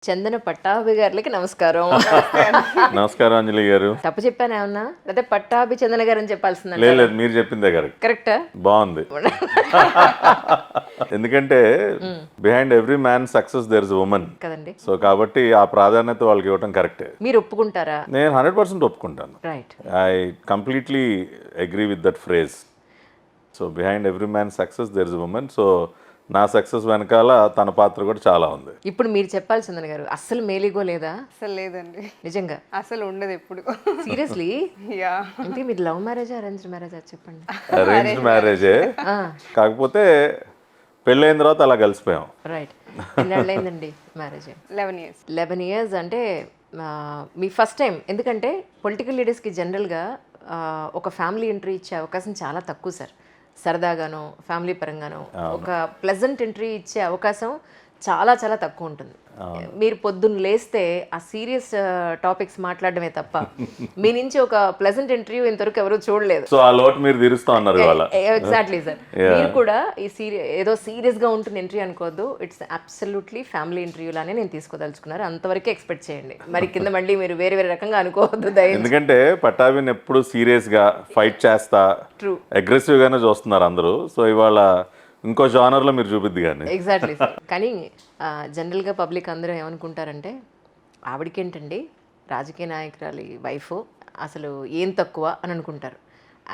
చందన పట్టాభి గారికి నమస్కారం. నమస్కారం అంజలి గారు. తప్పు చెప్పాను ఏమన్నా? లేకపోతే పట్టాభి చందన గారు అని చెప్పాల్సిందండి. లేదు లేదు, మీరు చెప్పిందే కరెక్ట్. కరెక్టా? బాగుంది. ఎందుకంటే behind every man success there is woman కదండి. సో కాబట్టి ఆ ప్రాధాన్యత వాళ్ళకి ఇవ్వటం కరెక్టే. మీరు ఒప్పుకుంటారా? నేను 100% ఒప్పుకుంటాను. Right. I completely agree with that phrase. So behind every man success there is woman. So నా సక్సెస్ వెనకాల తన పాత్ర కూడా చాలా ఉంది. ఇప్పుడు మీరు చెప్పాలి చందన గారు, అస్సలు మేలిగో లేదా? అసలు లేదండి, నిజంగా అసలు ఉండదు ఎప్పుడు. సీరియస్లీ? యా, అంటే మీరు లవ్ మ్యారేజ్ అరేంజ్ మ్యారేజ్ చెప్పండి. అరేంజ్డ్ మ్యారేజే, కాకపోతే పెళ్ళైన తర్వాత అలా కలిసిపోయాం. రైట్. ఎన్నాళ్ళైందండి మ్యారేజ్? 11 years. 11 years అంటే మీ ఫస్ట్ టైం. ఎందుకంటే పొలిటికల్ లీడర్స్కి జనరల్గా ఒక ఫ్యామిలీ ఎంట్రీ ఇచ్చే అవకాశం చాలా తక్కువ సార్. సరదాగానో ఫ్యామిలీ పరంగానో ఒక ప్లెజెంట్ ఎంట్రీ ఇచ్చే అవకాశం చాలా చాలా తక్కువ ఉంటుంది. మీరు పొద్దున్న లేస్తే ఆ సీరియస్ టాపిక్స్ మాట్లాడడమే తప్ప మీ నుంచి ఒక ప్లెజెంట్ ఇంటర్వ్యూ ఇంతవరకు ఎవరు చూడలేదు. సో ఆ లోటు మీరు తీరుస్తా ఉన్నారు ఇవాళ. Exactly sir. మీరు కూడా ఈ ఏదో సీరియస్ గా ఉంటుంది ఇంటర్వ్యూ అనుకోవద్దు. ఇట్స్ అబ్సల్యూట్లీ ఫ్యామిలీ ఇంటర్వ్యూ లానే నేను తీసుకోదలుచుకున్నారు. అంతవరకే ఎక్స్పెక్ట్ చేయండి. మరి కింద మళ్ళీ మీరు వేరే వేరే రకంగా అనుకోవద్దు దయచేసి. ఎందుకంటే పట్టాభిని ఎప్పుడు సీరియస్ గా ఫైట్ చేస్తా అగ్రెసివ్ గానే చూస్తున్నారు అందరూ. సో ఇవాళ ఇంకో జానర్ లో మీరు చూపిద్ది కానీ. Exactly sir. కానీ జనరల్గా పబ్లిక్ అందరూ ఏమనుకుంటారంటే ఆవిడకేంటండి రాజకీయ నాయకురాలి వైఫ్, అసలు ఏం తక్కువ అని అనుకుంటారు.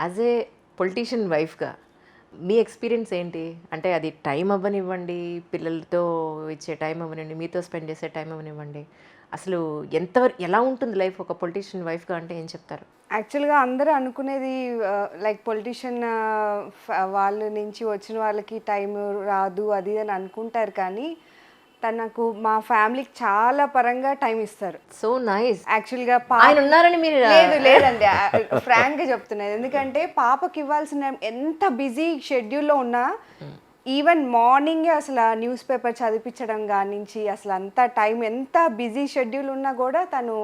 యాజ్ ఏ పొలిటీషియన్ వైఫ్గా మీ ఎక్స్పీరియన్స్ ఏంటి? అంటే అది టైం అవ్వనివ్వండి, పిల్లలతో ఇచ్చే టైం అవ్వనివ్వండి, మీతో స్పెండ్ చేసే టైం అవ్వనివ్వండి, అసలు ఎలా ఉంటుంది లైఫ్ ఒక పొలిటీషియన్ వైఫ్గా అంటే ఏం చెప్తారు? యాక్చువల్గా అందరూ అనుకునేది లైక్ పొలిటీషియన్ వాళ్ళ నుంచి వచ్చిన వాళ్ళకి టైం రాదు అది అని అనుకుంటారు. కానీ తనకు మా ఫ్యామిలీకి చాలా పరంగా టైం ఇస్తారు. So nice. యాక్చువల్గా ఆయన ఉన్నారని మీరు లేదండి, ఫ్రాంక్గా చెప్తున్నది. ఎందుకంటే పాపకి ఇవ్వాల్సిన ఎంత బిజీ షెడ్యూల్లో ఉన్నా ఈవెన్ మార్నింగే అసలు న్యూస్ పేపర్ చదివించడం కానించి అసలు అంత టైం ఎంత బిజీ షెడ్యూల్ ఉన్నా కూడా తను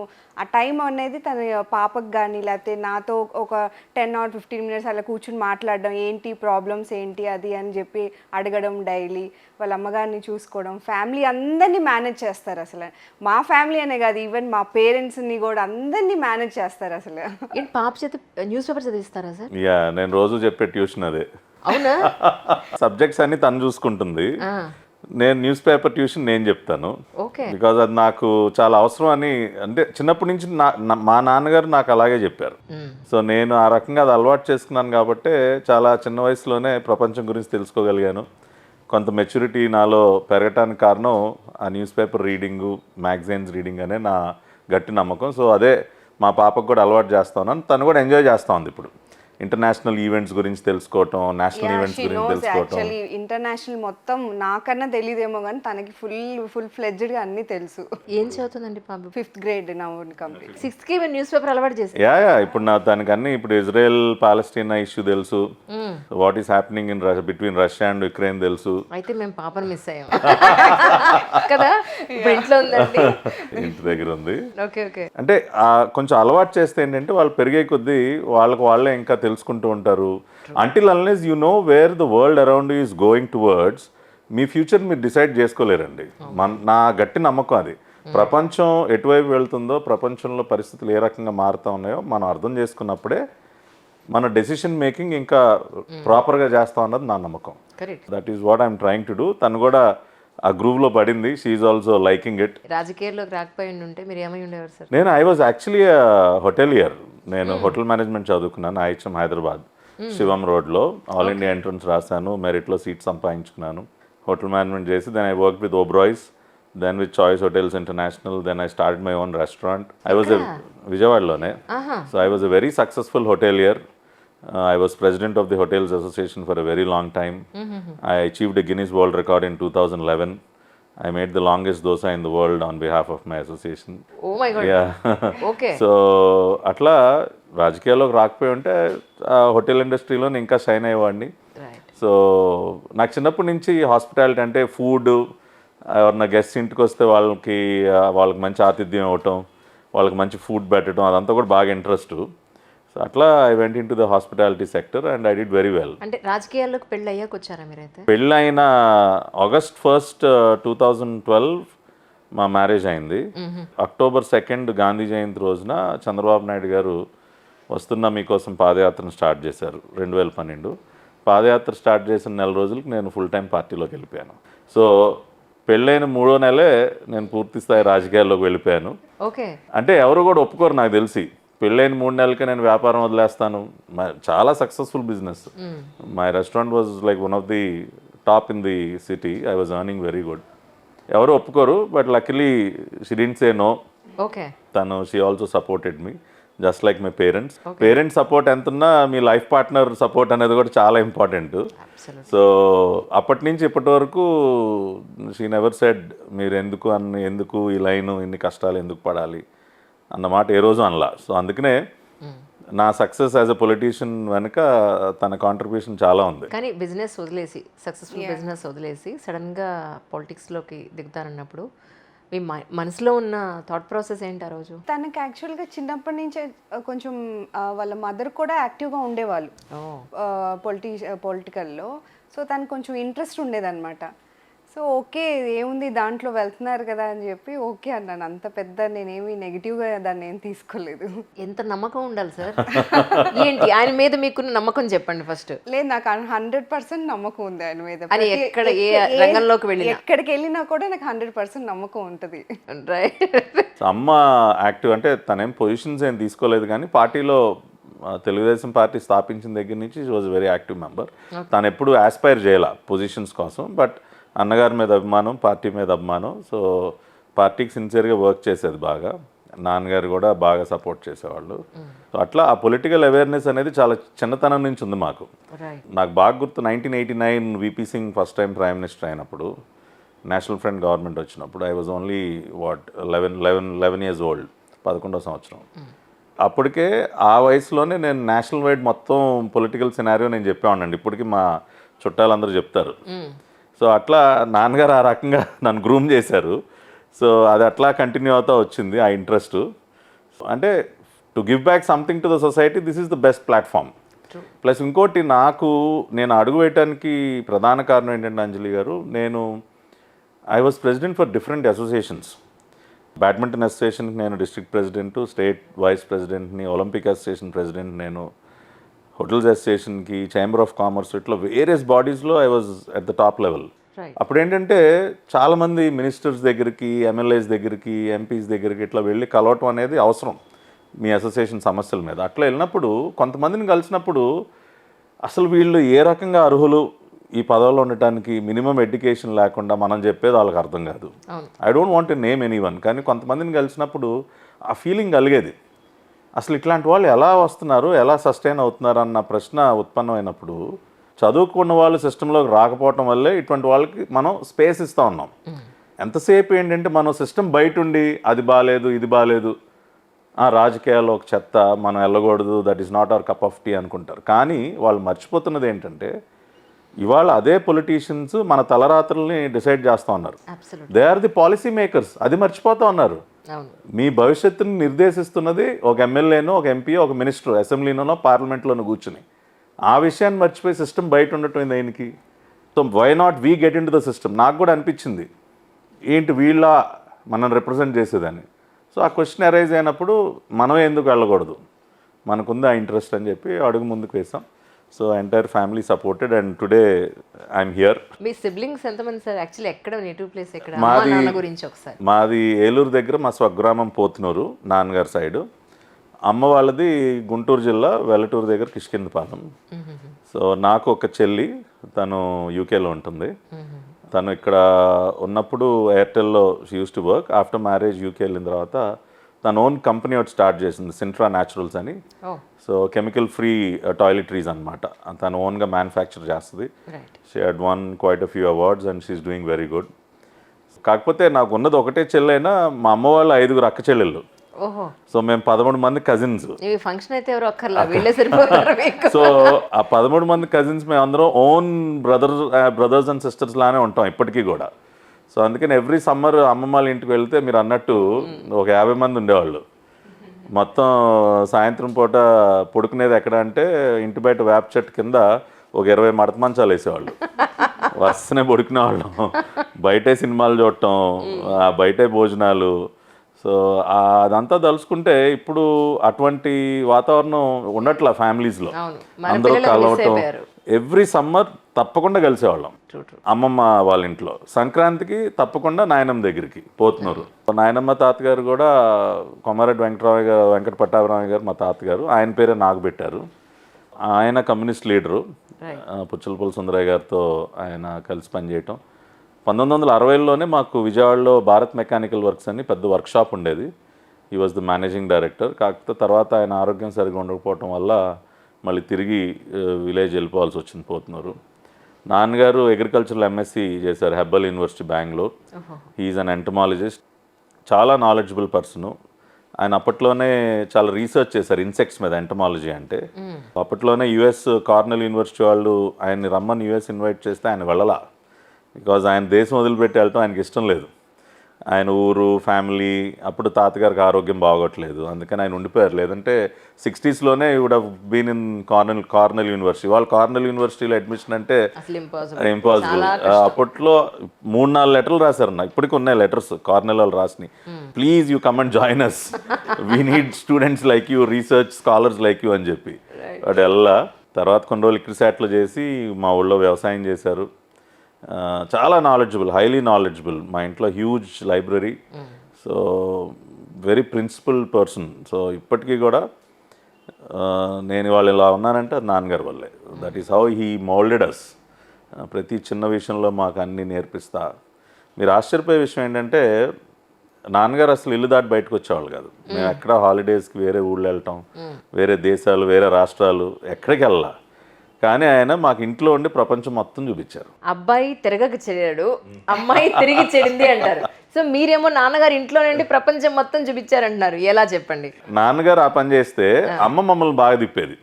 ఆ టైం అనేది తన పాపకు కానీ లేకపోతే నాతో ఒక 10 or 15 minutes అలా కూర్చుని మాట్లాడడం, ఏంటి ప్రాబ్లమ్స్ ఏంటి అది అని చెప్పి అడగడం, డైలీ వాళ్ళ అమ్మగారిని చూసుకోవడం, ఫ్యామిలీ అందరినీ మేనేజ్ చేస్తారు. అసలు మా ఫ్యామిలీ అనే కాదు, ఈవెన్ మా పేరెంట్స్ని కూడా అందరినీ మేనేజ్ చేస్తారు. అసలు పాప చేత న్యూస్ పేపర్ చదివిస్తారా సార్? యా, నేను రోజు చెప్పే ట్యూషన్ అదే. అవునా? సబ్జెక్ట్స్ అన్ని తను చూసుకుంటుంది, నేను న్యూస్ పేపర్ ట్యూషన్ నేను చెప్తాను. బికాజ్ అది నాకు చాలా అవసరం అని, అంటే చిన్నప్పటి నుంచి మా నాన్నగారు నాకు అలాగే చెప్పారు. సో నేను ఆ రకంగా అది అలవాటు చేసుకున్నాను కాబట్టి చాలా చిన్న వయసులోనే ప్రపంచం గురించి తెలుసుకోగలిగాను. కొంత మెచ్యూరిటీ నాలో పెరగటానికి కారణం ఆ news paper reading, magazines reading అనే నా గట్టి నమ్మకం. సో అదే మా పాపకు కూడా అలవాటు చేస్తా ఉన్నాను. తను కూడా ఎంజాయ్ చేస్తూ ఉంది ఇప్పుడు. ఇంటర్నేషనల్ ఈవెంట్స్ గురించి తెలుసుకోవటం, నేషనల్ ఈవెంట్స్ గురించి తెలుసుకోవటం. యాక్చువల్లీ ఇంటర్నేషనల్ మొత్తం నాకన్నా తెలియదేమో కానీ తనకి ఫుల్ ఫ్లెడ్జ్డ్గా అన్నీ తెలుసు. ఏం చదువుతుందండి పాప? 5th grade now complete. 6th కి న్యూస్ పేపర్ అలవాటు చేసి యా ఇప్పుడు తనకి అన్ని ఇప్పుడు ఇజ్రాయెల్ పాలస్తీనా ఇష్యూ తెలుసు, what is happening in between Russia and Ukraine తెలుసు. అయితే మేము పాపను మిస్ అయ్యాం కదా. ఇంట్లో ఉందండి, ఇంటి దగ్గర ఉంది. Okay okay. అంటే కొంచెం అలవాటు చేస్తే ఏంటంటే వాళ్ళు పెరిగే కొద్దీ వాళ్ళే ఇంకా తెలుసుకుంటూ ఉంటారు. Until unless you know where the world around is going towards, me future మీరు డిసైడ్ చేసుకోలేరండి. నా గట్టి నమ్మకం అది. ప్రపంచం ఎటువైపు వెళ్తుందో, ప్రపంచంలో పరిస్థితులు ఏ రకంగా మారుతూ ఉన్నాయో మనం అర్థం చేసుకున్నప్పుడే మన డెసిషన్ మేకింగ్ ఇంకా ప్రాపర్గా చేస్తా ఉన్నది నా నమ్మకం. That is what I'm trying to do. తను కూడా ఆ గ్రూవ్లో పడింది. She's also liking it. రాజకీయాల్లోకి రాకపోయి ఉంటే మీరు ఏమై ఉండేవారు సార్? నేను ఐ వాజ్ యాక్చువల్లీ హోటలియర్. నేను హోటల్ మేనేజ్మెంట్ చదువుకున్నాను ఐహెచ్ఎం హైదరాబాద్, శివం రోడ్లో. ఆల్ ఇండియా ఎంట్రన్స్ రాశాను, మెరిట్లో సీట్ సంపాదించుకున్నాను. హోటల్ మేనేజ్మెంట్ చేసి then I work with Oberois, then with choice hotels international, then I started my own restaurant. I was విజయవాడలోనే. So I was a very successful hotelier. I was president of the Hotels Association for a very long time. I achieved a Guinness World Record in 2011. I made the longest dosa in the world on behalf of my association. Oh my God. Yeah. Okay. So అట్లా రాజకీయాల్లోకి రాకపోయి ఉంటే hotel ఇండస్ట్రీలో ఇంకా shine అయ్యేవాడిని. So నాకు చిన్నప్పటి నుంచి hospitality అంటే ఫుడ్, ఎవరన్నా గెస్ట్ ఇంటికి వస్తే వాళ్ళకి మంచి ఆతిథ్యం ఇవ్వటం, వాళ్ళకి మంచి ఫుడ్ పెట్టడం, అదంతా కూడా బాగా ఇంట్రెస్ట్. సో అట్లా I went in to the hospitality sector and I did very well. అంటే రాజకీయాల్లోకి పెళ్ళి అయ్యాక వచ్చారా మీరైతే? పెళ్ళి అయిన August 1st, 2012 మా మ్యారేజ్ అయింది. అక్టోబర్ 2 గాంధీ జయంతి రోజున చంద్రబాబు నాయుడు గారు వస్తున్న మీకోసం పాదయాత్రను స్టార్ట్ చేశారు 2012. పాదయాత్ర స్టార్ట్ చేసిన నెల రోజులకు నేను ఫుల్ టైం పార్టీలోకి వెళ్ళిపోయాను. సో పెళ్ళైన 3వ నెలే నేను పూర్తి స్థాయి రాజకీయాల్లోకి వెళ్ళిపోయాను. ఓకే. అంటే ఎవరు కూడా ఒప్పుకోరు నాకు తెలిసి, పెళ్ళైన 3 నెలలకే నేను వ్యాపారం వదిలేస్తాను. చాలా successful business. My restaurant was like one of the top in the city. I was earning very good. ఎవరు ఒప్పుకోరు, but luckily she didn't say no. Okay. తను she also supported me just like my parents. Parents support ఎంతున్నా మీ life partner support అనేది కూడా చాలా important. So అప్పటి నుంచి ఇప్పటి వరకు షీ నెవర్ సెడ్ మీరు ఎందుకు ఈ లైన్ ఇన్ని కష్టాలు ఎందుకు పడాలి అన్నమాట ఏ రోజు అనలా. సో అందుకనే నా సక్సెస్ యాజ్ అ పొలిటీషియన్ వెనుక తన కాంట్రిబ్యూషన్ చాలా ఉంది. కానీ బిజినెస్ వదిలేసి, సక్సెస్ఫుల్ బిజినెస్ వదిలేసి సడన్గా పాలిటిక్స్లోకి దిగుతారన్నప్పుడు మీ మనసులో ఉన్న థాట్ ప్రాసెస్ ఏంటి ఆ రోజు? తనకి యాక్చువల్గా చిన్నప్పటి నుంచే కొంచెం వాళ్ళ మదర్ కూడా యాక్టివ్గా ఉండేవాళ్ళు పొలిటికల్లో. సో తనకు కొంచెం ఇంట్రెస్ట్ ఉండేదన్నమాట. సో ఓకే ఏముంది దాంట్లో వెళ్తున్నారు కదా అని చెప్పి ఓకే అన్నాను. అంత పెద్ద నేనేమి నెగిటివ్గా దాన్ని ఏం తీసుకోలేదు. ఎంత నమ్మకం ఉండాలి సార్. ఏంటి ఆయన మీద మీకున్న నమ్మకం చెప్పండి ఫస్ట్. లేదు, నాకు 100% నమ్మకం ఉంది ఆయన మీద. అని ఎక్కడ ఏ రంగంలోకి వెళ్ళినా, ఎక్కడికి వెళ్ళినా కూడా నాకు 100% నమ్మకం ఉంటుంది. రైట్. అమ్మ యాక్టివ్ అంటే తనేం పొజిషన్స్ ఏం తీసుకోలేదు, కానీ పార్టీలో తెలుగుదేశం పార్టీ స్థాపించిన దగ్గర నుంచి she was very active member. తను ఎప్పుడు ఆస్పైర్ చేయాల పొజిషన్స్ కోసం, బట్ అన్నగారి మీద అభిమానం, పార్టీ మీద అభిమానం. సో పార్టీకి సిన్సియర్గా వర్క్ చేసేది బాగా. నాన్నగారు కూడా బాగా సపోర్ట్ చేసేవాళ్ళు. సో అట్లా ఆ పొలిటికల్ అవేర్నెస్ అనేది చాలా చిన్నతనం నుంచి ఉంది మాకు. నాకు బాగా గుర్తు 1989 VP Singh first time prime minister అయినప్పుడు, నేషనల్ ఫ్రంట్ గవర్నమెంట్ వచ్చినప్పుడు I was only 11 years old, 11వ సంవత్సరం. అప్పటికే ఆ వయసులోనే నేను నేషనల్ వైడ్ మొత్తం పొలిటికల్ సినారియో నేను చెప్పేవాడినండి. ఇప్పటికీ మా చుట్టాలందరూ చెప్తారు. సో అట్లా నాన్నగారు ఆ రకంగా నన్ను గ్రూమ్ చేశారు. సో అది అట్లా కంటిన్యూ అవుతూ వచ్చింది ఆ ఇంట్రెస్ట్. అంటే to give back something to the society, this is the best platform. Plus ఇంకోటి నేను అడుగు వేయడానికి ప్రధాన కారణం ఏంటంటే Anjali garu, I was president for different associations. Badminton అసోసియేషన్కి నేను డిస్ట్రిక్ట్ ప్రెసిడెంట్, స్టేట్ వైస్ ప్రెసిడెంట్ని, ఒలింపిక్ అసోసియేషన్ ప్రెసిడెంట్ నేను, హోటల్స్ అసోసియేషన్కి, ఛాంబర్ ఆఫ్ కామర్స్, ఇట్లా వేరియస్ బాడీస్లో I was at the top level. అప్పుడు ఏంటంటే చాలామంది మినిస్టర్స్ దగ్గరికి, ఎమ్మెల్యేస్ దగ్గరికి, ఎంపీస్ దగ్గరికి ఇట్లా వెళ్ళి కలవటం అనేది అవసరం మీ అసోసియేషన్ సమస్యల మీద. అట్లా వెళ్ళినప్పుడు కొంతమందిని కలిసినప్పుడు అసలు వీళ్ళు ఏ రకంగా అర్హులు ఈ పదవిలో ఉండటానికి, మినిమం ఎడ్యుకేషన్ లేకుండా మనం చెప్పేది వాళ్ళకి అర్థం కాదు. I don't want to name anyone, కానీ కొంతమందిని కలిసినప్పుడు ఆ ఫీలింగ్ కలిగేది. అసలు ఇట్లాంటి వాళ్ళు ఎలా వస్తున్నారు, ఎలా సస్టైన్ అవుతున్నారు అన్న ప్రశ్న ఉత్పన్నమైనప్పుడు, చదువుకున్న వాళ్ళు సిస్టంలోకి రాకపోవటం వల్లే ఇటువంటి వాళ్ళకి మనం స్పేస్ ఇస్తూ ఉన్నాం. ఎంతసేపు ఏంటంటే మనం సిస్టమ్ బయట ఉండి అది బాగాలేదు, ఇది బాగాలేదు, రాజకీయాల్లో ఒక చెత్త, మనం వెళ్ళకూడదు, that is not our cup of tea అనుకుంటారు. కానీ వాళ్ళు మర్చిపోతున్నది ఏంటంటే ఇవాళ అదే పొలిటీషియన్స్ మన తలరాత్రుల్ని డిసైడ్ చేస్తూ ఉన్నారు. They are the policy makers. అది మర్చిపోతూ ఉన్నారు. మీ భవిష్యత్తుని నిర్దేశిస్తున్నది ఒక ఎమ్మెల్యేనో, ఒక ఎంపీ, ఒక మినిస్టర్, అసెంబ్లీలోనో పార్లమెంట్లోనో కూర్చుని. ఆ విషయాన్ని మర్చిపోయి సిస్టమ్ బయట ఉండటం దేనికి? So why not we get into the system? నాకు కూడా అనిపించింది ఏంటి వీళ్ళ మనం రిప్రజెంట్ చేసేదాన్ని. సో ఆ క్వశ్చన్ అరైజ్ అయినప్పుడు మనమే ఎందుకు వెళ్ళకూడదు, మనకుంది ఆ ఇంట్రెస్ట్ అని చెప్పి అడుగు ముందుకు వేసాం. So entire family supported and today I'm here. Me siblings ఎంతమంది సార్? యాక్చువల్లీ ఎక్కడ నేటివ్ ప్లేస్ ఎక్కడ? గురించి ఒకసారి. మాది ఏలూరు దగ్గర, మా స్వగ్రామం పోతునూరు నాన్నగారి సైడు. అమ్మ వాళ్ళది గుంటూరు జిల్లా వెల్లటూరు దగ్గర కిష్కిందపాలెం. సో నాకు ఒక చెల్లి, తను యూకేలో ఉంటుంది. తను ఇక్కడ ఉన్నప్పుడు ఎయిర్టెల్లో she use to work. After marriage UK వెళ్ళిన తర్వాత తన ఓన్ కంపెనీ ఒకటి స్టార్ట్ చేసింది, సింట్రా న్యాచురల్స్ అని. సో కెమికల్ ఫ్రీ టాయిలెటరీస్ అనమాట. తను ఓన్గా మ్యానుఫ్యాక్చర్ చేస్తుంది. She had won quite a few awards and she's doing very good. కాకపోతే నాకు ఉన్నది ఒకటే చెల్లైనా మా అమ్మ వాళ్ళు 5 అక్క చెల్లెళ్ళు. సో మేము 13 మంది కజిన్స్. ఫంక్షన్ అయితే ఎవరు అక్కర్లా, వీళ్ళే సరిపోతారు. సో ఆ 13 మంది కజిన్స్ మేము అందరం ఓన్ బ్రదర్స్ అండ్ సిస్టర్స్ లానే ఉంటాం ఇప్పటికీ కూడా. సో అందుకని ఎవ్రీ సమ్మర్ అమ్మమ్మ వాళ్ళ ఇంటికి వెళ్తే మీరు అన్నట్టు ఒక 50 మంది ఉండేవాళ్ళు. మొత్తం సాయంత్రం పూట పడుకునేది ఎక్కడ అంటే ఇంటి బయట వేప చెట్టు కింద ఒక 20 మడత మంచాలు వేసేవాళ్ళు. వరుసనే పడుకునే వాళ్ళం, బయటే సినిమాలు చూడటం, బయటే భోజనాలు. సో అదంతా తలుచుకుంటే ఇప్పుడు అటువంటి వాతావరణం ఉండట్లా ఫ్యామిలీస్లో. అవును, మన అందరూ పిల్లలు మిస్ కలవటం, అయిపోయారు. ఎవ్రీ సమ్మర్ తప్పకుండా కలిసేవాళ్ళం. True. అమ్మమ్మ వాళ్ళ ఇంట్లో సంక్రాంతికి తప్పకుండా నాయనమ్మ దగ్గరికి పోతున్నారు. నాయనమ్మ తాతగారు కూడా కొమారెడ్డి వెంకట పట్టాభిరామయ్య గారు మా తాతగారు, ఆయన పేరే నాకు పెట్టారు. ఆయన కమ్యూనిస్ట్ లీడరు, పుచ్చలపల్లి సుందరయ్య గారితో ఆయన కలిసి పనిచేయటం. 1960లోనే మాకు విజయవాడలో భారత్ మెకానికల్ వర్క్స్ అని పెద్ద వర్క్షాప్ ఉండేది. He was the managing director. కాకపోతే తర్వాత ఆయన ఆరోగ్యం సరిగా ఉండకపోవటం వల్ల మళ్ళీ తిరిగి విలేజ్ వెళ్ళిపోవాల్సి వచ్చింది పోతున్నారు. నాన్నగారు అగ్రికల్చరల్ ఎంఎస్సి చేశారు హెబ్బల్ యూనివర్సిటీ బెంగళూరు. హీఈస్ అన్ ఎంటమాలజిస్ట్, చాలా నాలెడ్జబుల్ పర్సను. ఆయన అప్పట్లోనే చాలా రీసెర్చ్ చేశారు ఇన్సెక్ట్స్ మీద, ఎంటమాలజీ అంటే. అప్పట్లోనే యుఎస్ కార్నెల్ యూనివర్సిటీ వాళ్ళు ఆయన్ని రమ్మని యుఎస్ ఇన్వైట్ చేస్తే ఆయన వెళ్ళలా. బికాజ్ ఆయన దేశం వదిలిపెట్టి వెళ్ళటం ఆయనకి ఇష్టం లేదు. ఆయన ఊరు, ఫ్యామిలీ, అప్పుడు తాతగారికి ఆరోగ్యం బాగోట్లేదు, అందుకని ఆయన ఉండిపోయారు. లేదంటే 60sలోనే would have been in Cornell university. వాళ్ళు కార్నెల్ యూనివర్సిటీలో అడ్మిషన్ అంటే ఇంపాసిబుల్. అప్పట్లో 3-4 లెటర్లు రాశారు నాకు, ఇప్పటికి ఉన్నాయి లెటర్స్ కార్నెల్ వాళ్ళు రాసినాయి. Please you come and join us, we need students like you, research scholars like you అని చెప్పి. వాడు వెళ్ళా. తర్వాత కొన్ని రోజులు ఇక్రిసాట్లో చేసి మా ఊళ్ళో వ్యవసాయం చేశారు. చాలా నాలెడ్జబుల్, హైలీ నాలెడ్జబుల్. మా ఇంట్లో huge library. So very principle person. So ఇప్పటికీ కూడా నేను వాళ్ళు ఇలా ఉన్నానంటే అది నాన్నగారి వల్లే. That is how he moulded us. ప్రతి చిన్న విషయంలో మాకు అన్నీ నేర్పిస్తా. మీరు ఆశ్చర్యపోయే విషయం ఏంటంటే నాన్నగారు అసలు ఇల్లు దాటి బయటకు వచ్చేవాళ్ళు కాదు. మేము ఎక్కడ హాలిడేస్కి వేరే ఊళ్ళు వెళ్ళటం, వేరే దేశాలు, వేరే రాష్ట్రాలు, ఎక్కడికి వెళ్ళా. కానీ ఆయన మాకు ఇంట్లో ఉండి ప్రపంచం మొత్తం చూపించారు. అబ్బాయి తిరగక చెడాడు, అమ్మాయి తిరిగి చెడింది అంటారు. సో మీరేమో నాన్నగారు ఇంట్లో నుండి ప్రపంచం మొత్తం చూపించారంటున్నారు. ఎలా చెప్పండి? నాన్నగారు ఆ పని చేస్తే అమ్మ మమ్మల్ని బాగా తిప్పేది.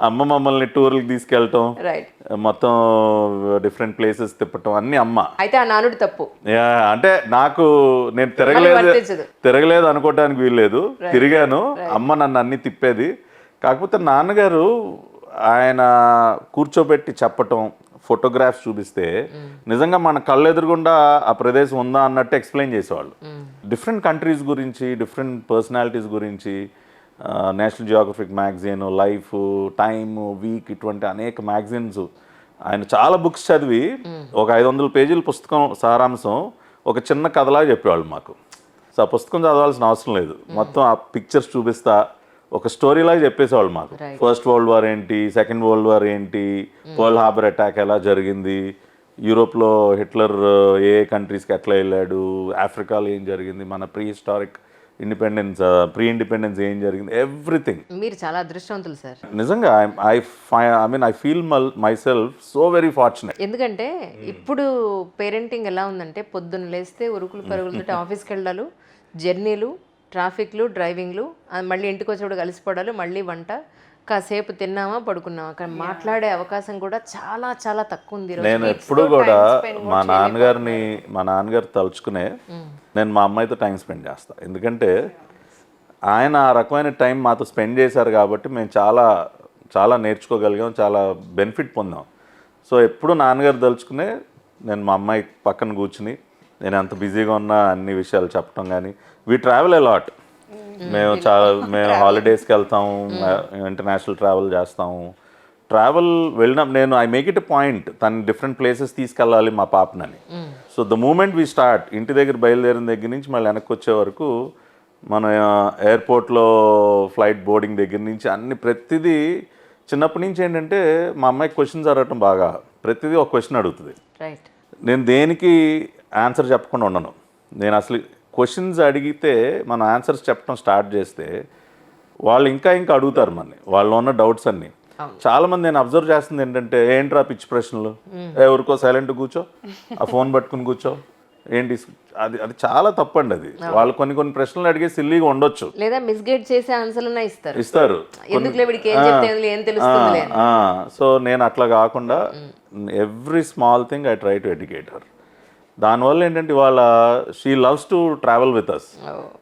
అమ్మ మమ్మల్ని టూర్లకు తీసుకెళ్ళటం, మొత్తం డిఫరెంట్ ప్లేసెస్ తిప్పటం అన్ని అమ్మ. అయితే ఆ నానుడి తప్పు. అంటే నాకు నేను తిరగలేదు అనుకోవటానికి వీల్లేదు, తిరిగాను. అమ్మ నన్ను అన్ని తిప్పేది. కాకపోతే నాన్నగారు ఆయన కూర్చోబెట్టి చెప్పటం, ఫోటోగ్రాఫ్స్ చూపిస్తే నిజంగా మన కళ్ళు ఎదురుగుండా ఆ ప్రదేశం ఉందా అన్నట్టు ఎక్స్ప్లెయిన్ చేసేవాళ్ళు. డిఫరెంట్ కంట్రీస్ గురించి, డిఫరెంట్ పర్సనాలిటీస్ గురించి, national geographic magazine, life, time, week, ఇటువంటి అనేక మ్యాగజైన్స్. ఆయన చాలా బుక్స్ చదివి ఒక 500 పేజీల పుస్తకం సారాంశం ఒక చిన్న కథలాగా చెప్పేవాళ్ళు మాకు. సో ఆ పుస్తకం చదవాల్సిన అవసరం లేదు, మొత్తం ఆ పిక్చర్స్ చూపిస్తా ఒక స్టోరీ లాగా చెప్పేసేవాళ్ళు మాకు. ఫస్ట్ వరల్డ్ వార్ ఏంటి, సెకండ్ వరల్డ్ వార్ ఏంటి, పర్ల్ హార్బర్ అటాక్ ఎలా జరిగింది, యూరోప్లో హిట్లర్ ఏ కంట్రీస్కి ఎట్లా వెళ్ళాడు, ఆఫ్రికాలో ఏం జరిగింది, మన ప్రీ ఇండిపెండెన్స్ ఏం జరిగింది, ఎవ్రీథింగ్. మీరు చాలా అదృష్టవంతులు సార్ నిజంగా. I feel my self so very fortunate. ఎందుకంటే ఇప్పుడు పేరెంటింగ్ ఎలా ఉందంటే పొద్దున్న లేస్తే ఉరుకులు పరుగులతో ఆఫీస్కి వెళ్ళాలి, జర్నీలు, ట్రాఫిక్లు, డ్రైవింగ్లు, మళ్ళీ ఇంటికి వచ్చేప్పుడు కలిసిపోవడాలు, మళ్ళీ వంట, కాసేపు తిన్నామా పడుకున్నామా. కానీ మాట్లాడే అవకాశం కూడా చాలా చాలా తక్కువ ఉంది. నేను ఎప్పుడు కూడా మా నాన్నగారు తలుచుకునే నేను మా అమ్మాయితో టైం స్పెండ్ చేస్తాను. ఎందుకంటే ఆయన ఆ రకమైన టైం మాతో స్పెండ్ చేశారు కాబట్టి మేము చాలా చాలా నేర్చుకోగలిగాం, చాలా బెనిఫిట్ పొందాం. సో ఎప్పుడు నాన్నగారు తలుచుకునే నేను మా అమ్మాయి పక్కన కూర్చుని నేను ఎంత బిజీగా ఉన్నా అన్ని విషయాలు చెప్పడం. కానీ వీ ట్రావెల్ ఎ లాట్. మేము హాలిడేస్కి వెళ్తాము, ఇంటర్నేషనల్ ట్రావెల్ చేస్తాము. వెళ్ళిన నేను I make it a point తను డిఫరెంట్ ప్లేసెస్ తీసుకెళ్ళాలి మా పాపనని. So the moment we start, ఇంటి దగ్గర బయలుదేరిన దగ్గర నుంచి మళ్ళీ వెనక్కి వచ్చే వరకు మన ఎయిర్పోర్ట్లో ఫ్లైట్ బోర్డింగ్ దగ్గర నుంచి అన్ని ప్రతిదీ చిన్నప్పటి నుంచి ఏంటంటే మా అమ్మాయికి క్వశ్చన్స్ అడగటం బాగా, ప్రతిదీ ఒక క్వశ్చన్ అడుగుతుంది. నేను దేనికి ఆన్సర్ చెప్పకుండా ఉండను. నేను అసలు క్వశ్చన్స్ అడిగితే మనం ఆన్సర్స్ చెప్పడం స్టార్ట్ చేస్తే వాళ్ళు ఇంకా అడుగుతారు మనని, వాళ్ళు ఉన్న డౌట్స్ అన్నీ. చాలామంది నేను అబ్జర్వ్ చేస్తుంది ఏంటంటే ఏంట్రా పిచ్చి ప్రశ్నలు, ఎవరికో సైలెంట్ కూర్చో, ఆ ఫోన్ పట్టుకుని కూర్చో ఏంటి, అది చాలా తప్పండి. అది వాళ్ళు కొన్ని ప్రశ్నలు అడిగే సిల్లీగా ఉండొచ్చు, లేదా మిస్గైడ్ చేసే ఆన్సర్లు ఇస్తారు. సో నేను అట్లా కాకుండా every small thing I try to educate her. దానివల్ల ఏంటంటే ఇవాళ she loves to travel with us.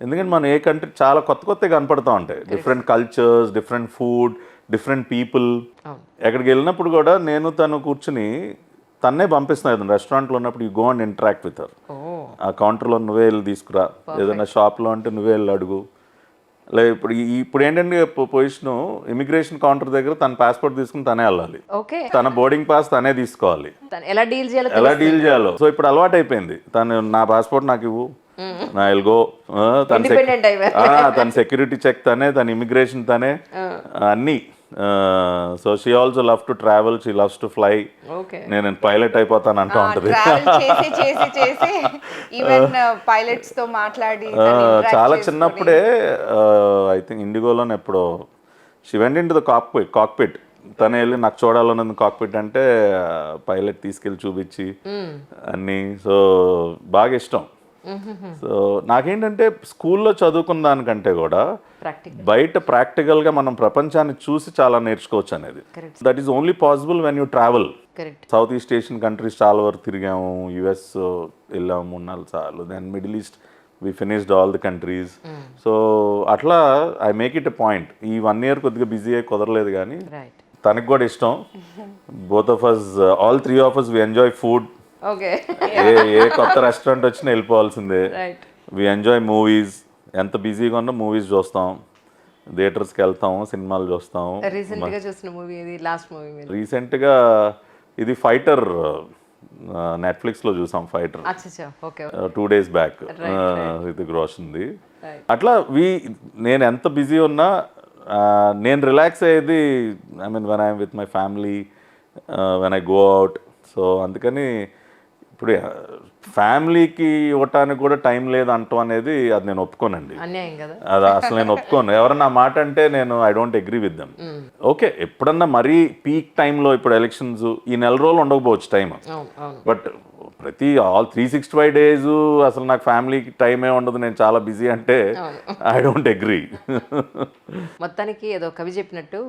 ఎందుకంటే మనం ఏ కంట్రీ చాలా కొత్తగా కనపడుతూ ఉంటాయి, different cultures, different food, different people. అవును. ఎక్కడికి వెళ్ళినప్పుడు కూడా నేను తను కూర్చుని తన్నే పంపిస్తున్నాను. రెస్టారెంట్లో ఉన్నప్పుడు you go and interact with her. ఓ ఆ కౌంటర్లో నువ్వే వెళ్ళి తీసుకురా, ఏదైనా షాప్లో అంటే నువ్వే వెళ్ళి అడుగు. లేదు ఇప్పుడు ఏంటంటే పొజిషను ఇమిగ్రేషన్ కౌంటర్ దగ్గర తన పాస్పోర్ట్ తీసుకుని తనే వెళ్ళాలి, ఓకే. తన బోర్డింగ్ పాస్ తనే తీసుకోవాలి, ఎలా డీల్ చేయాలో ఎలా డీల్ చేయాలో. సో ఇప్పుడు అలవాటు అయిపోయింది. తను నా పాస్పోర్ట్ నాకు ఇవ్వు, నా ఎల్గో, ఇండిపెండెంట్ అయిపోయారు. తన సెక్యూరిటీ చెక్ తనే, తన ఇమిగ్రేషన్ తనే, అన్నీ. So she also love to travel, she loves to fly. Okay. నేను పైలట్ అయిపోతాను అంటూ ఉంటుంది. ట్రావెల్ చేసి చేసి చేసి ఈవెన్ పైలట్స్ తో మాట్లాడి చాలా చిన్నప్పుడే ఐ థింక్ ఇండిగోలోనే ఎప్పుడో she went in to the cockpit. తను వెళ్ళి నాకు చూడాలన్నది కాక్పిట్ అంటే పైలట్ తీసుకెళ్ళి చూపించి అన్నీ. సో బాగా ఇష్టం. సో నాకేంటంటే స్కూల్లో చదువుకున్న దానికంటే కూడా బయట ప్రాక్టికల్గా మనం ప్రపంచాన్ని చూసి చాలా నేర్చుకోవచ్చు అనేది. That is only possible when you travel. South east Asian countries చాలా వరకు తిరిగాము, యుఎస్ వెళ్ళాము 3-4 సార్లు, then middle east we finished all the countries. So అట్లా I make it a point. ఈ 1 year కొద్దిగా బిజీ అయ్యి కుదరలేదు, కానీ తనకు కూడా ఇష్టం. Both of us, all 3 of us we enjoy food. ఏ కొత్త రెస్టారెంట్ వచ్చినా వెళ్ళిపోవాల్సిందే. We enjoy movies. ఎంత బిజీగా ఉన్నా మూవీస్ చూస్తాం, థియేటర్స్కి వెళ్తాం, సినిమాలు చూస్తాం. రీసెంట్గా ఇది ఫైటర్ నెట్ఫ్లిక్స్లో చూసాం, ఫైటర్ 2 days బ్యాక్, రితిక్ రోషన్ది. అట్లా నేను ఎంత బిజీ ఉన్నా నేను రిలాక్స్ అయ్యేది I mean when I'm with my family, when I go out. So అందుకని ఇప్పుడు ఫ్యామిలీకి ఇవ్వటానికి కూడా టైం లేదు అంటాం అనేది అది నేను ఒప్పుకోనండి. అది అసలు నేను ఒప్పుకోను. ఎవరన్నా మాట అంటే నేను I don't agree with them. Okay, ఎప్పుడన్నా మరీ పీక్ టైంలో, ఇప్పుడు ఎలక్షన్స్ ఈ 4 రోజులు ఉండకపోవచ్చు టైం, బట్ ప్రతి ఆల్ 365 days అసలు నాకు ఫ్యామిలీకి టైమే ఉండదు, నేను చాలా బిజీ అంటే ఐ డోంట్ అగ్రీ. మొత్తానికి ఏదో కవి చెప్పినట్టు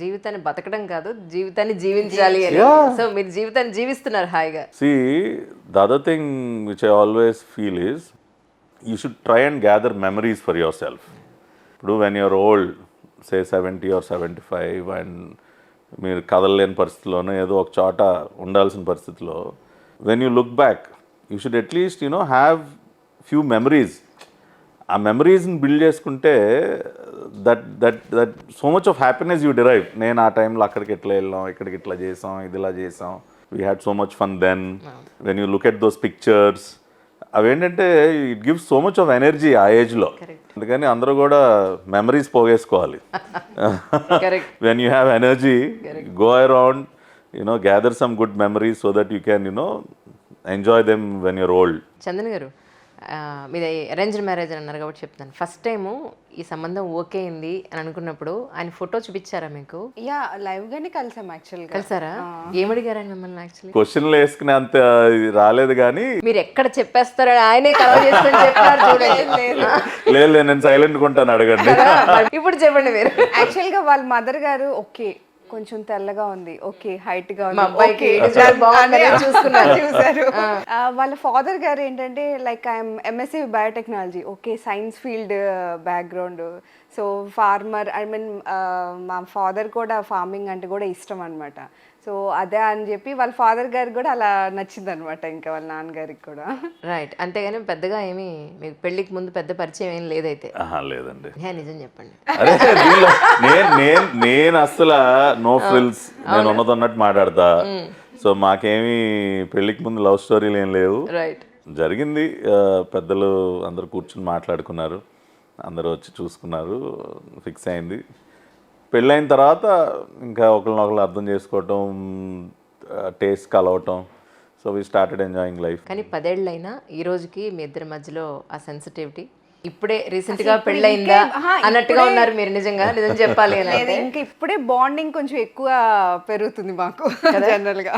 జీవితాన్ని బతకడం కాదు, జీవితాన్ని జీవించాలి అని. సో మీరు జీవితాన్ని జీవిస్తున్నారు హాయిగా. See, the other thing which I always feel is you should try and gather memories for yourself. ఇప్పుడు when you're old, say 70 or 75, and మీరు కదలలేని పరిస్థితిలోనో ఏదో ఒక చోట ఉండాల్సిన పరిస్థితిలో, when you look back, you should at least have few memories. ఆ మెమరీస్ని build చేసుకుంటే that so much of happiness you derive. నేను ఆ టైంలో అక్కడికి ఎట్లా వెళ్ళాం, ఇక్కడికి ఇట్లా చేసాం, ఇది ఇలా చేసాం, we had so much fun then. When you look at those pictures, అవేంటంటే it gives so much of energy ఆ ఏజ్లో. అందుకని అందరూ కూడా మెమరీస్ పోగేసుకోవాలి. When you have energy, go around, gather some good memories so that you can enjoy them when you're old. Chandan garu, మీది arranged marriage అని అన్నారు కాబట్టి చెప్తాను. ఫస్ట్ టైము ఈ సంబంధం ఓకే అయింది అని అనుకున్నప్పుడు ఆయన ఫోటో చూపించారా మీకు? యా, లైవ్ గానే కలిసాం. యాక్చువల్గా కలిసారా? ఏమడిగారా మిమ్మల్ని? యాక్చువల్లీ క్వశ్చన్లు వేసుకునే అంత రాలేదు, కానీ మీరు ఎక్కడ చెప్పేస్తారని ఆయనే కలవ చేసుకొని చెప్పారు చూడండి. లేదు, నేను సైలెంట్ ఉంటాను, అడగండి. ఇప్పుడు చెప్పండి మీరు. యాక్చువల్గా వాళ్ళ మదర్ గారు ఓకే కొంచెం తెల్లగా ఉంది, ఓకే హైట్ గా ఉంది, చూసారు. వాళ్ళ ఫాదర్ గారు ఏంటంటే like I'm MSc biotechnology, okay science field background. So farmer, I mean మా ఫాదర్ కూడా ఫార్మింగ్ అంటే కూడా ఇష్టం అనమాట. సో అదే అని చెప్పి వాళ్ళ ఫాదర్ గారికి కూడా అలా నచ్చింది అనమాట, ఇంకా వాళ్ళ నాన్నగారికి కూడా. రైట్. అంతేగాని పెద్దగా ఏమి మీకు పెళ్లికి ముందు పెద్ద పరిచయం ఏం లేదైతే? లేదండి. నిజం చెప్పండి. అరే నేను అసలు నో ఫ్రిల్స్, నేను ఉన్నదన్నట్టు మాట్లాడతా. సో మాకేమి పెళ్లికి ముందు లవ్ స్టోరీలు ఏం లేవు. రైట్. జరిగింది, పెద్దలు అందరు కూర్చుని మాట్లాడుకున్నారు, అందరూ వచ్చి చూసుకున్నారు, ఫిక్స్ అయింది. పెళ్ళైన తర్వాత ఇంకా ఒకరినొకరు అర్థం చేసుకోవటం, టేస్ట్ కలవటం. So we started enjoying life. కానీ 10 ఏళ్ళైనా ఈ రోజుకి మీ ఇద్దరి మధ్యలో ఆ సెన్సిటివిటీ ఇప్పుడే రీసెంట్ గా పెళ్ళయిందా అన్నట్టుగా ఉన్నారు మీరు. నిజం చెప్పాలి అని ఇంకా ఇప్పుడే బాండింగ్ కొంచెం ఎక్కువ పెరుగుతుంది మాకు జనరల్ గా.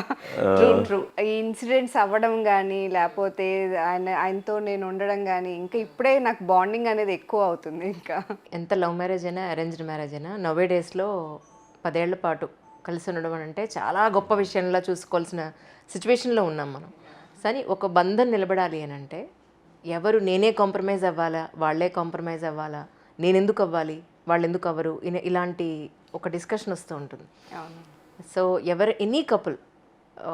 ఈ ఇన్సిడెంట్స్ అవ్వడం కానీ లేకపోతే ఆయనతో నేను ఉండడం కానీ ఇంకా ఇప్పుడే నాకు బాండింగ్ అనేది ఎక్కువ అవుతుంది. ఇంకా ఎంత లవ్ మ్యారేజ్ అయినా అరేంజ్డ్ మ్యారేజ్ అయినా నవ్వే డేస్లో 10 ఏళ్ల పాటు కలిసి ఉండడం అంటే చాలా గొప్ప విషయంలో చూసుకోవాల్సిన సిచ్యువేషన్లో ఉన్నాం మనం. కానీ ఒక బంధం నిలబడాలి అని అంటే ఎవరు నేనే కాంప్రమైజ్ అవ్వాలా, వాళ్ళే కాంప్రమైజ్ అవ్వాలా, నేను ఎందుకు అవ్వాలి, వాళ్ళు ఎందుకు అవ్వరు, ఇలాంటి ఒక డిస్కషన్ వస్తూ ఉంటుంది. అవును. సో ఎనీ కపుల్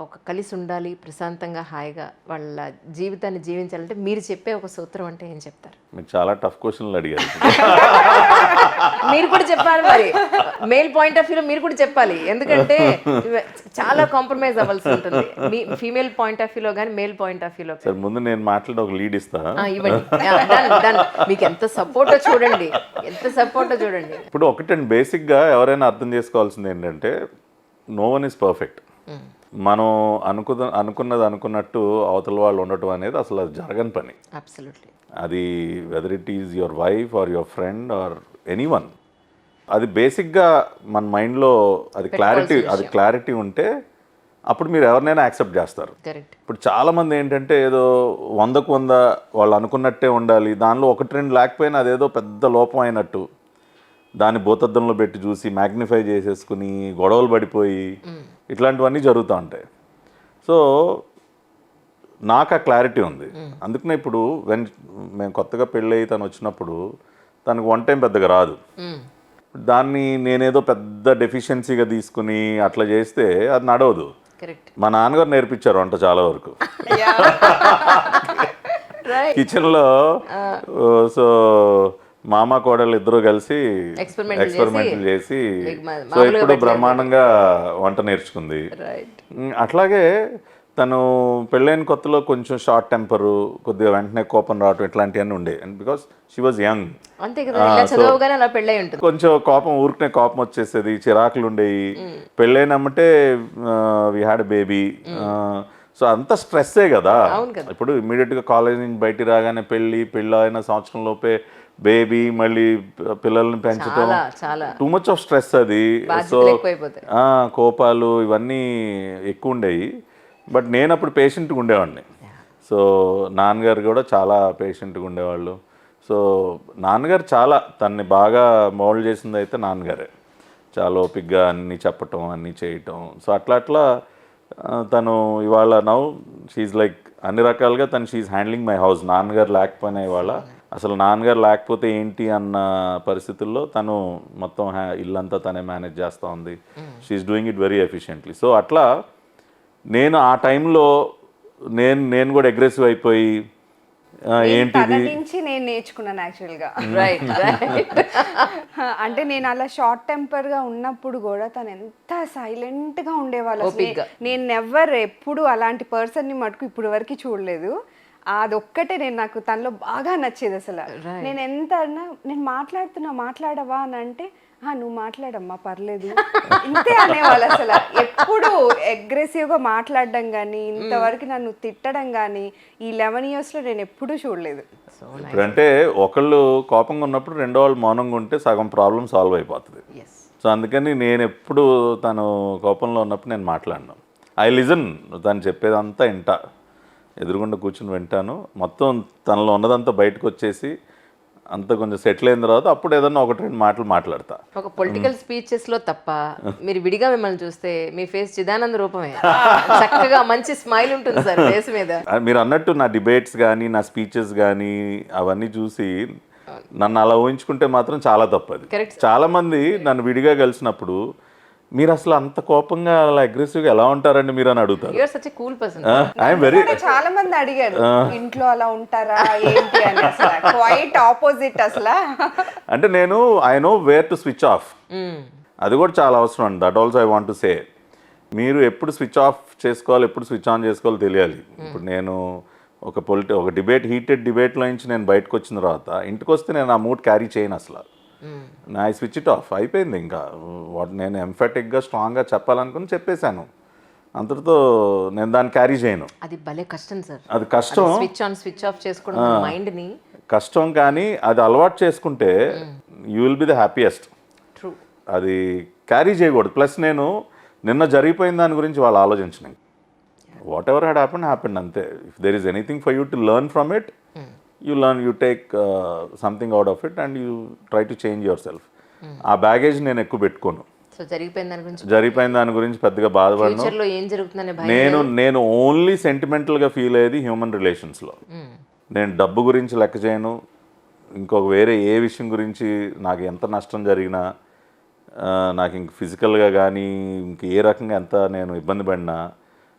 ఒక కలిసి ఉండాలి, ప్రశాంతంగా హాయిగా వాళ్ళ జీవితాన్ని జీవించాలంటే మీరు చెప్పే ఒక సూత్రం అంటే ఏం చెప్తారు? మీరు చాలా టఫ్ క్వశ్చన్లు అడిగారు. మీరు కూడా చెప్పాలి మరి, మేల్ పాయింట్ ఆఫ్ వ్యూలో మీరు కూడా చెప్పాలి, ఎందుకంటే చాలా కాంప్రమైజ్ అవ్వాల్సి ఉంటుంది మీ ఫీమేల్ పాయింట్ ఆఫ్ వ్యూలో కానీ మేల్ పాయింట్ ఆఫ్ వ్యూలో. సరే ముందు నేను మాట్లాడి ఒక లీడ్ ఇస్తా. ఇవ్వండి. Done. మీకు ఎంత సపోర్టో చూడండి, ఎంత సపోర్టో చూడండి. ఇప్పుడు ఒకటండి, బేసిక్గా ఎవరైనా అర్థం చేసుకోవాల్సింది ఏంటంటే నో వన్ ఈజ్ పర్ఫెక్ట్. మనం అనుకున్నది అనుకున్నట్టు అవతల వాళ్ళు ఉండటం అనేది అసలు అది జరగని పని. అబ్సల్యూట్లీ. అది whether it is your wife or your friend or anyone, అది బేసిక్గా మన మైండ్లో అది క్లారిటీ ఉంటే అప్పుడు మీరు ఎవరినైనా యాక్సెప్ట్ చేస్తారు. కరెక్ట్. ఇప్పుడు చాలామంది ఏంటంటే ఏదో 100కు 100 వాళ్ళు అనుకున్నట్టే ఉండాలి, దానిలో 1-2 లేకపోయినా అదేదో పెద్ద లోపం అయినట్టు దాన్ని భూతద్దంలో పెట్టి చూసి మ్యాగ్నిఫై చేసేసుకుని గొడవలు పడిపోయి ఇట్లాంటివన్నీ జరుగుతూ ఉంటాయి. సో నాకు ఆ క్లారిటీ ఉంది. అందుకనే ఇప్పుడు మేము కొత్తగా పెళ్ళి అయ్యి తను వచ్చినప్పుడు తనకు వన్ టైం పెద్దగా రాదు. దాన్ని నేనేదో పెద్ద డెఫిషియన్సీగా తీసుకుని అట్లా చేస్తే అది నడవదు. కరెక్ట్. మా నాన్నగారు నేర్పించారు వంట చాలా వరకు కిచెన్లో. సో మామ కోడలు ఇద్దరు కలిసి ఎక్స్పెరిమెంట్లు చేసి సో ఇప్పుడు బ్రహ్మాండంగా వంట నేర్చుకుంది. అట్లాగే తను పెళ్ళైన కొత్తలో కొంచెం షార్ట్ టెంపరు, కొద్దిగా వెంటనే కోపం రావటం ఇట్లాంటివన్నీ ఉండే. And because she was young, కొంచెం కోపం ఊరికనే కోపం వచ్చేసేది, చిరాకులు ఉండేవి. పెళ్ళైనమ్మంటే వీ హ్యాడ్ బేబీ. సో అంత స్ట్రెస్సే కదా. ఇప్పుడు ఇమ్మీడియట్గా కాలేజ్ నుంచి బయటికి రాగానే పెళ్ళి అయిన సంవత్సరం లోపే బేబీ, మళ్ళీ పిల్లల్ని పెంచడం, టూ మచ్ ఆఫ్ స్ట్రెస్ అది. సో కోపాలు ఇవన్నీ ఎక్కువ ఉండేవి. బట్ నేను అప్పుడు పేషెంట్గా ఉండేవాడిని. సో నాన్నగారు కూడా చాలా పేషెంట్గా ఉండేవాళ్ళు. సో నాన్నగారు చాలా తన్ని బాగా మోల్డ్ చేసింది అయితే నాన్నగారే. చాలా ఓపిక్గా అన్నీ చెప్పటం, అన్నీ చేయటం. సో అట్లా తను ఇవాళ నౌ షీఈ్ లైక్ అన్ని రకాలుగా షీఈ్ హ్యాండ్లింగ్ మై హౌస్. నాన్నగారు లేకపోయినా ఇవాళ అసలు నాన్నగారు లేకపోతే ఏంటి అన్న పరిస్థితుల్లో తను మొత్తం ఇల్లంతా తనే మేనేజ్ చేస్తూ ఉంది. She's doing it very efficiently. So అట్లా నేను ఆ టైంలో నేను కూడా అగ్రెసివ్ అయిపోయి ఏంటిది నుంచి నేను నేర్చుకున్నాను యాక్చువల్గా. అంటే నేను అలా షార్ట్ టెంపర్గా ఉన్నప్పుడు కూడా తను ఎంత సైలెంట్గా ఉండేవాళ్ళు. నేను ఎప్పుడు అలాంటి పర్సన్ని మటుకు ఇప్పుడు వరకు చూడలేదు. అదొక్కటే నాకు తనలో బాగా నచ్చేది. అసలు నేను ఎంత నేను మాట్లాడవా అని అంటే నువ్వు మాట్లాడమ్మా పర్లేదు ఇంతే అనేవాళ్ళు. అసలు ఎప్పుడు అగ్రెసివ్గా మాట్లాడడం కానీ ఇంతవరకు నన్ను తిట్టడం కానీ ఈ 11 yearsలో నేను ఎప్పుడూ చూడలేదు. ఇప్పుడంటే ఒకళ్ళు కోపంగా ఉన్నప్పుడు రెండో వాళ్ళు మౌనంగా ఉంటే సగం ప్రాబ్లం సాల్వ్ అయిపోతుంది. సో అందుకని నేను ఎప్పుడు తను కోపంలో ఉన్నప్పుడు నేను మాట్లాడినాను. ఐ లిజన్, తను చెప్పేదంతా వింటా, ఎదురుగుండా కూర్చుని వింటాను. మొత్తం తనలో ఉన్నదంతా బయటకు వచ్చేసి అంత కొంచెం సెటిల్ అయిన తర్వాత అప్పుడు ఏదన్నా 1-2 మాటలు మాట్లాడతా. ఒక పొలిటికల్ స్పీచెస్ లో తప్ప మీరు విడిగా మిమ్మల్ని చూస్తే మీ ఫేస్ చిదానంద రూపమే, చక్కగా మంచి స్మైల్ ఉంటుంది సార్ ఫేస్ మీద. మీరు అన్నట్టు నా డిబేట్స్ కానీ నా స్పీచెస్ కానీ అవన్నీ చూసి నన్ను అలా ఊహించుకుంటే మాత్రం చాలా తప్పది. చాలా మంది నన్ను విడిగా కలిసినప్పుడు మీరు అసలు అంత కోపంగా అలా అగ్రెసివ్గా ఎలా ఉంటారండి మీరు అని అడుగుతారు. చాలా మంది అడిగారు ఇంట్లో అలా ఉంటారా ఏంటి అని. అసలు క్వైట్ ఆపోజిట్ అసలు. అంటే నేను I know where to switch off. అది కూడా చాలా అవసరం అండి. That also I want to say, మీరు ఎప్పుడు స్విచ్ ఆఫ్ చేసుకోవాలి, ఎప్పుడు స్విచ్ ఆన్ చేసుకోవాలో తెలియాలి. ఇప్పుడు నేను ఒక హీటెడ్ డిబేట్లో నుంచి నేను బయటకు వచ్చిన తర్వాత ఇంటికి వస్తే నేను ఆ మూడ్ క్యారీ చేయను అసలు. ఐ స్విచ్ ఇట్ ఆఫ్, అయిపోయింది. ఇంకా నేను ఎంఫాటిక్గా స్ట్రాంగ్గా చెప్పాలనుకుని చెప్పేశాను, అంతటితో నేను దాన్ని క్యారీ చేయను. అది భలే కష్టం సార్. అది కష్టం, స్విచ్ ఆఫ్ చేసుకోవడం మైండ్ని కష్టం. కానీ అది అలవాటు చేసుకుంటే you will be the happiest. True. అది క్యారీ చేయకూడదు. ప్లస్ నేను నిన్న జరిగిపోయిన దాని గురించి వాళ్ళు ఆలోచించను. వాట్ ఎవర్ హ్యాడ్ హ్యాపెండ్ అంతే. If there is anything for you to learn from it, you take something out of it and you try to change yourself. ఆ బ్యాగేజ్ నేను ఎక్కువ పెట్టుకోను. సో జరిగిపోయిన దాని గురించి పెద్దగా బాధపడను. నేను ఓన్లీ సెంటిమెంటల్గా ఫీల్ అయ్యేది హ్యూమన్ రిలేషన్స్లో. నేను డబ్బు గురించి లెక్క చేయను, ఇంకొక వేరే ఏ విషయం గురించి నాకు ఎంత నష్టం జరిగినా నాకు ఇంక ఫిజికల్గా కానీ ఇంక ఏ రకంగా ఎంత నేను ఇబ్బంది పడినా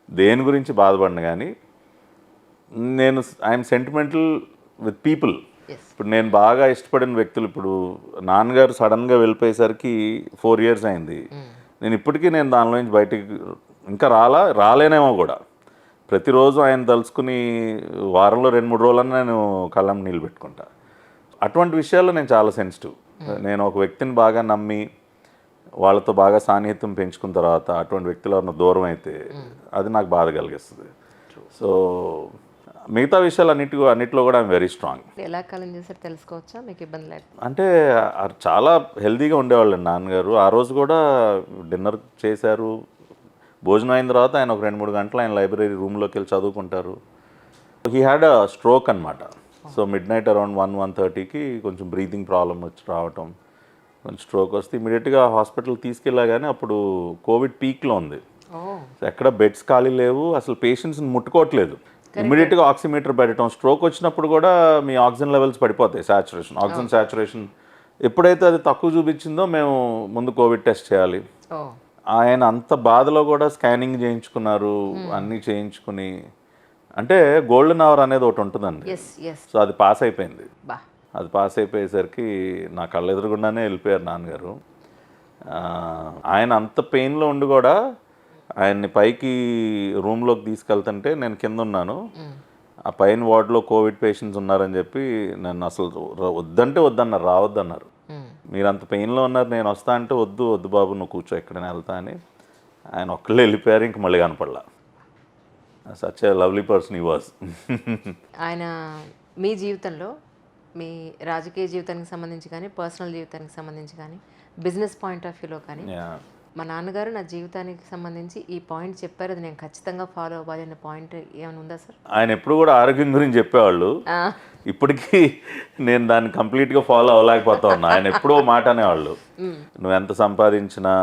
దేని గురించి బాధపడినా కానీ నేను I'm sentimental with people. Yes. ఇప్పుడు నేను బాగా ఇష్టపడిన వ్యక్తులు, ఇప్పుడు నాన్నగారు సడన్గా వెళ్ళిపోయేసరికి 4 years అయింది. నేను ఇప్పటికీ నేను దానిలో నుంచి బయటికి ఇంకా రాలేనేమో కూడా. ప్రతిరోజు ఆయన తలుచుకుని వారంలో 2-3 రోజులన్నా నేను కళ్ళం నీళ్ళు పెట్టుకుంటా. అటువంటి విషయాల్లో నేను చాలా సెన్సిటివ్. నేను ఒక వ్యక్తిని బాగా నమ్మి వాళ్ళతో బాగా సాన్నిహిత్యం పెంచుకున్న తర్వాత అటువంటి వ్యక్తులు ఎవరైనా దూరం అయితే అది నాకు బాధ కలిగిస్తుంది. సో మిగతా విషయాలు అన్నిట్లో కూడా ఐఎమ్ వెరీ స్ట్రాంగ్. ఎలా కాలం చేశారు తెలుసుకోవచ్చా, మీకు ఇబ్బంది లేకపోతే? అంటే చాలా హెల్తీగా ఉండేవాళ్ళు నాన్నగారు. ఆ రోజు కూడా డిన్నర్ చేశారు, భోజనం అయిన తర్వాత ఆయన ఒక 2-3 గంటలు ఆయన లైబ్రరీ రూమ్లోకి వెళ్ళి చదువుకుంటారు. హీ హ్యాడ్ అ స్ట్రోక్ అనమాట. సో మిడ్-నైట్ అరౌండ్ 1-1:30కి కొంచెం బ్రీతింగ్ ప్రాబ్లం వచ్చి రావటం, కొంచెం స్ట్రోక్ వస్తే ఇమీడియట్గా హాస్పిటల్ తీసుకెళ్ళా. కానీ అప్పుడు కోవిడ్ పీక్లో ఉంది, ఎక్కడ బెడ్స్ ఖాళీ లేవు, అసలు పేషెంట్స్ని ముట్టుకోవట్లేదు. ఇమీడియట్గా ఆక్సిమీటర్ పెట్టడం. స్ట్రోక్ వచ్చినప్పుడు కూడా మీ ఆక్సిజన్ లెవెల్స్ పడిపోతాయి, ఆక్సిజన్ సాచురేషన్. ఎప్పుడైతే అది తక్కువ చూపించిందో మేము ముందు కోవిడ్ టెస్ట్ చేయాలి. ఆయన అంత బాధలో కూడా స్కానింగ్ చేయించుకున్నారు, అన్నీ చేయించుకుని. అంటే గోల్డెన్ అవర్ అనేది ఒకటి ఉంటుందండి. సో అది పాస్ అయిపోయింది. అది పాస్ అయిపోయేసరికి నా కళ్ళ ఎదురుగుండానే వెళ్ళిపోయారు నాన్నగారు. ఆయన అంత పెయిన్లో ఉండి కూడా ఆయన్ని పైకి రూమ్లోకి తీసుకెళ్తుంటే నేను కింద ఉన్నాను. ఆ పైన వార్డులో కోవిడ్ పేషెంట్స్ ఉన్నారని చెప్పి నన్ను అసలు వద్దంటే వద్దన్నారు, రావద్దన్నారు. మీరు అంత పెయిన్లో ఉన్నారు, నేను వస్తా అంటే వద్దు బాబు నువ్వు కూర్చో, ఎక్కడైనా వెళ్తా అని ఆయన ఒక్కళ్ళే వెళ్ళిపోయారు. ఇంక మళ్ళీ కనపడలా. Such a lovely person he was. ఆయన మీ జీవితంలో, మీ రాజకీయ జీవితానికి సంబంధించి కానీ, పర్సనల్ జీవితానికి సంబంధించి కానీ, బిజినెస్ పాయింట్ ఆఫ్ వ్యూలో కానీ, మా నాన్నగారు నా జీవితానికి సంబంధించి ఈ పాయింట్ చెప్పారు, అది నేను ఖచ్చితంగా ఫాలో అవ్వాలి అనే పాయింట్ ఏమైనా ఉందా సార్? ఆయన ఎప్పుడు కూడా ఆరోగ్యం గురించి చెప్పేవాళ్ళు. ఇప్పటికీ నేను దాన్ని కంప్లీట్గా ఫాలో అవ్వలేకపోతా ఉన్నా. ఆయన ఎప్పుడో మాట అనేవాళ్ళు, నువ్వు ఎంత సంపాదించినా,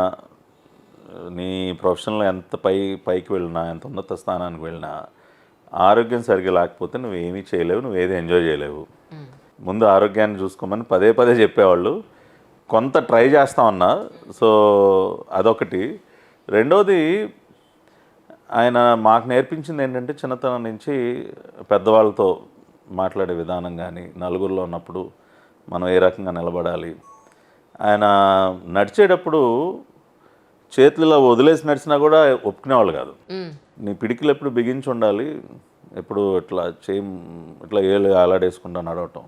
నీ ప్రొఫెషన్లో ఎంత పైకి వెళ్ళినా, ఎంత ఉన్నత స్థానానికి వెళ్ళినా, ఆరోగ్యం సరిగ్గా లేకపోతే నువ్వేమీ చేయలేవు, నువ్వేది ఎంజాయ్ చేయలేవు. ముందు ఆరోగ్యాన్ని చూసుకోమని పదే చెప్పేవాళ్ళు. కొంత ట్రై చేస్తా ఉన్నా. సో అదొకటి. రెండోది, ఆయన మాకు నేర్పించింది ఏంటంటే చిన్నతనం నుంచి పెద్దవాళ్ళతో మాట్లాడే విధానం కానీ, నలుగురిలో ఉన్నప్పుడు మనం ఏ రకంగా నిలబడాలి. ఆయన నడిచేటప్పుడు చేతులు ఇలా వదిలేసి నడిచినా కూడా ఒప్పుకునేవాళ్ళు కాదు. నీ పిడికిలు ఎప్పుడు బిగించి ఉండాలి, ఎప్పుడు ఇట్లా ఏళ్ళు అలాడేసుకుంటా నడవటం,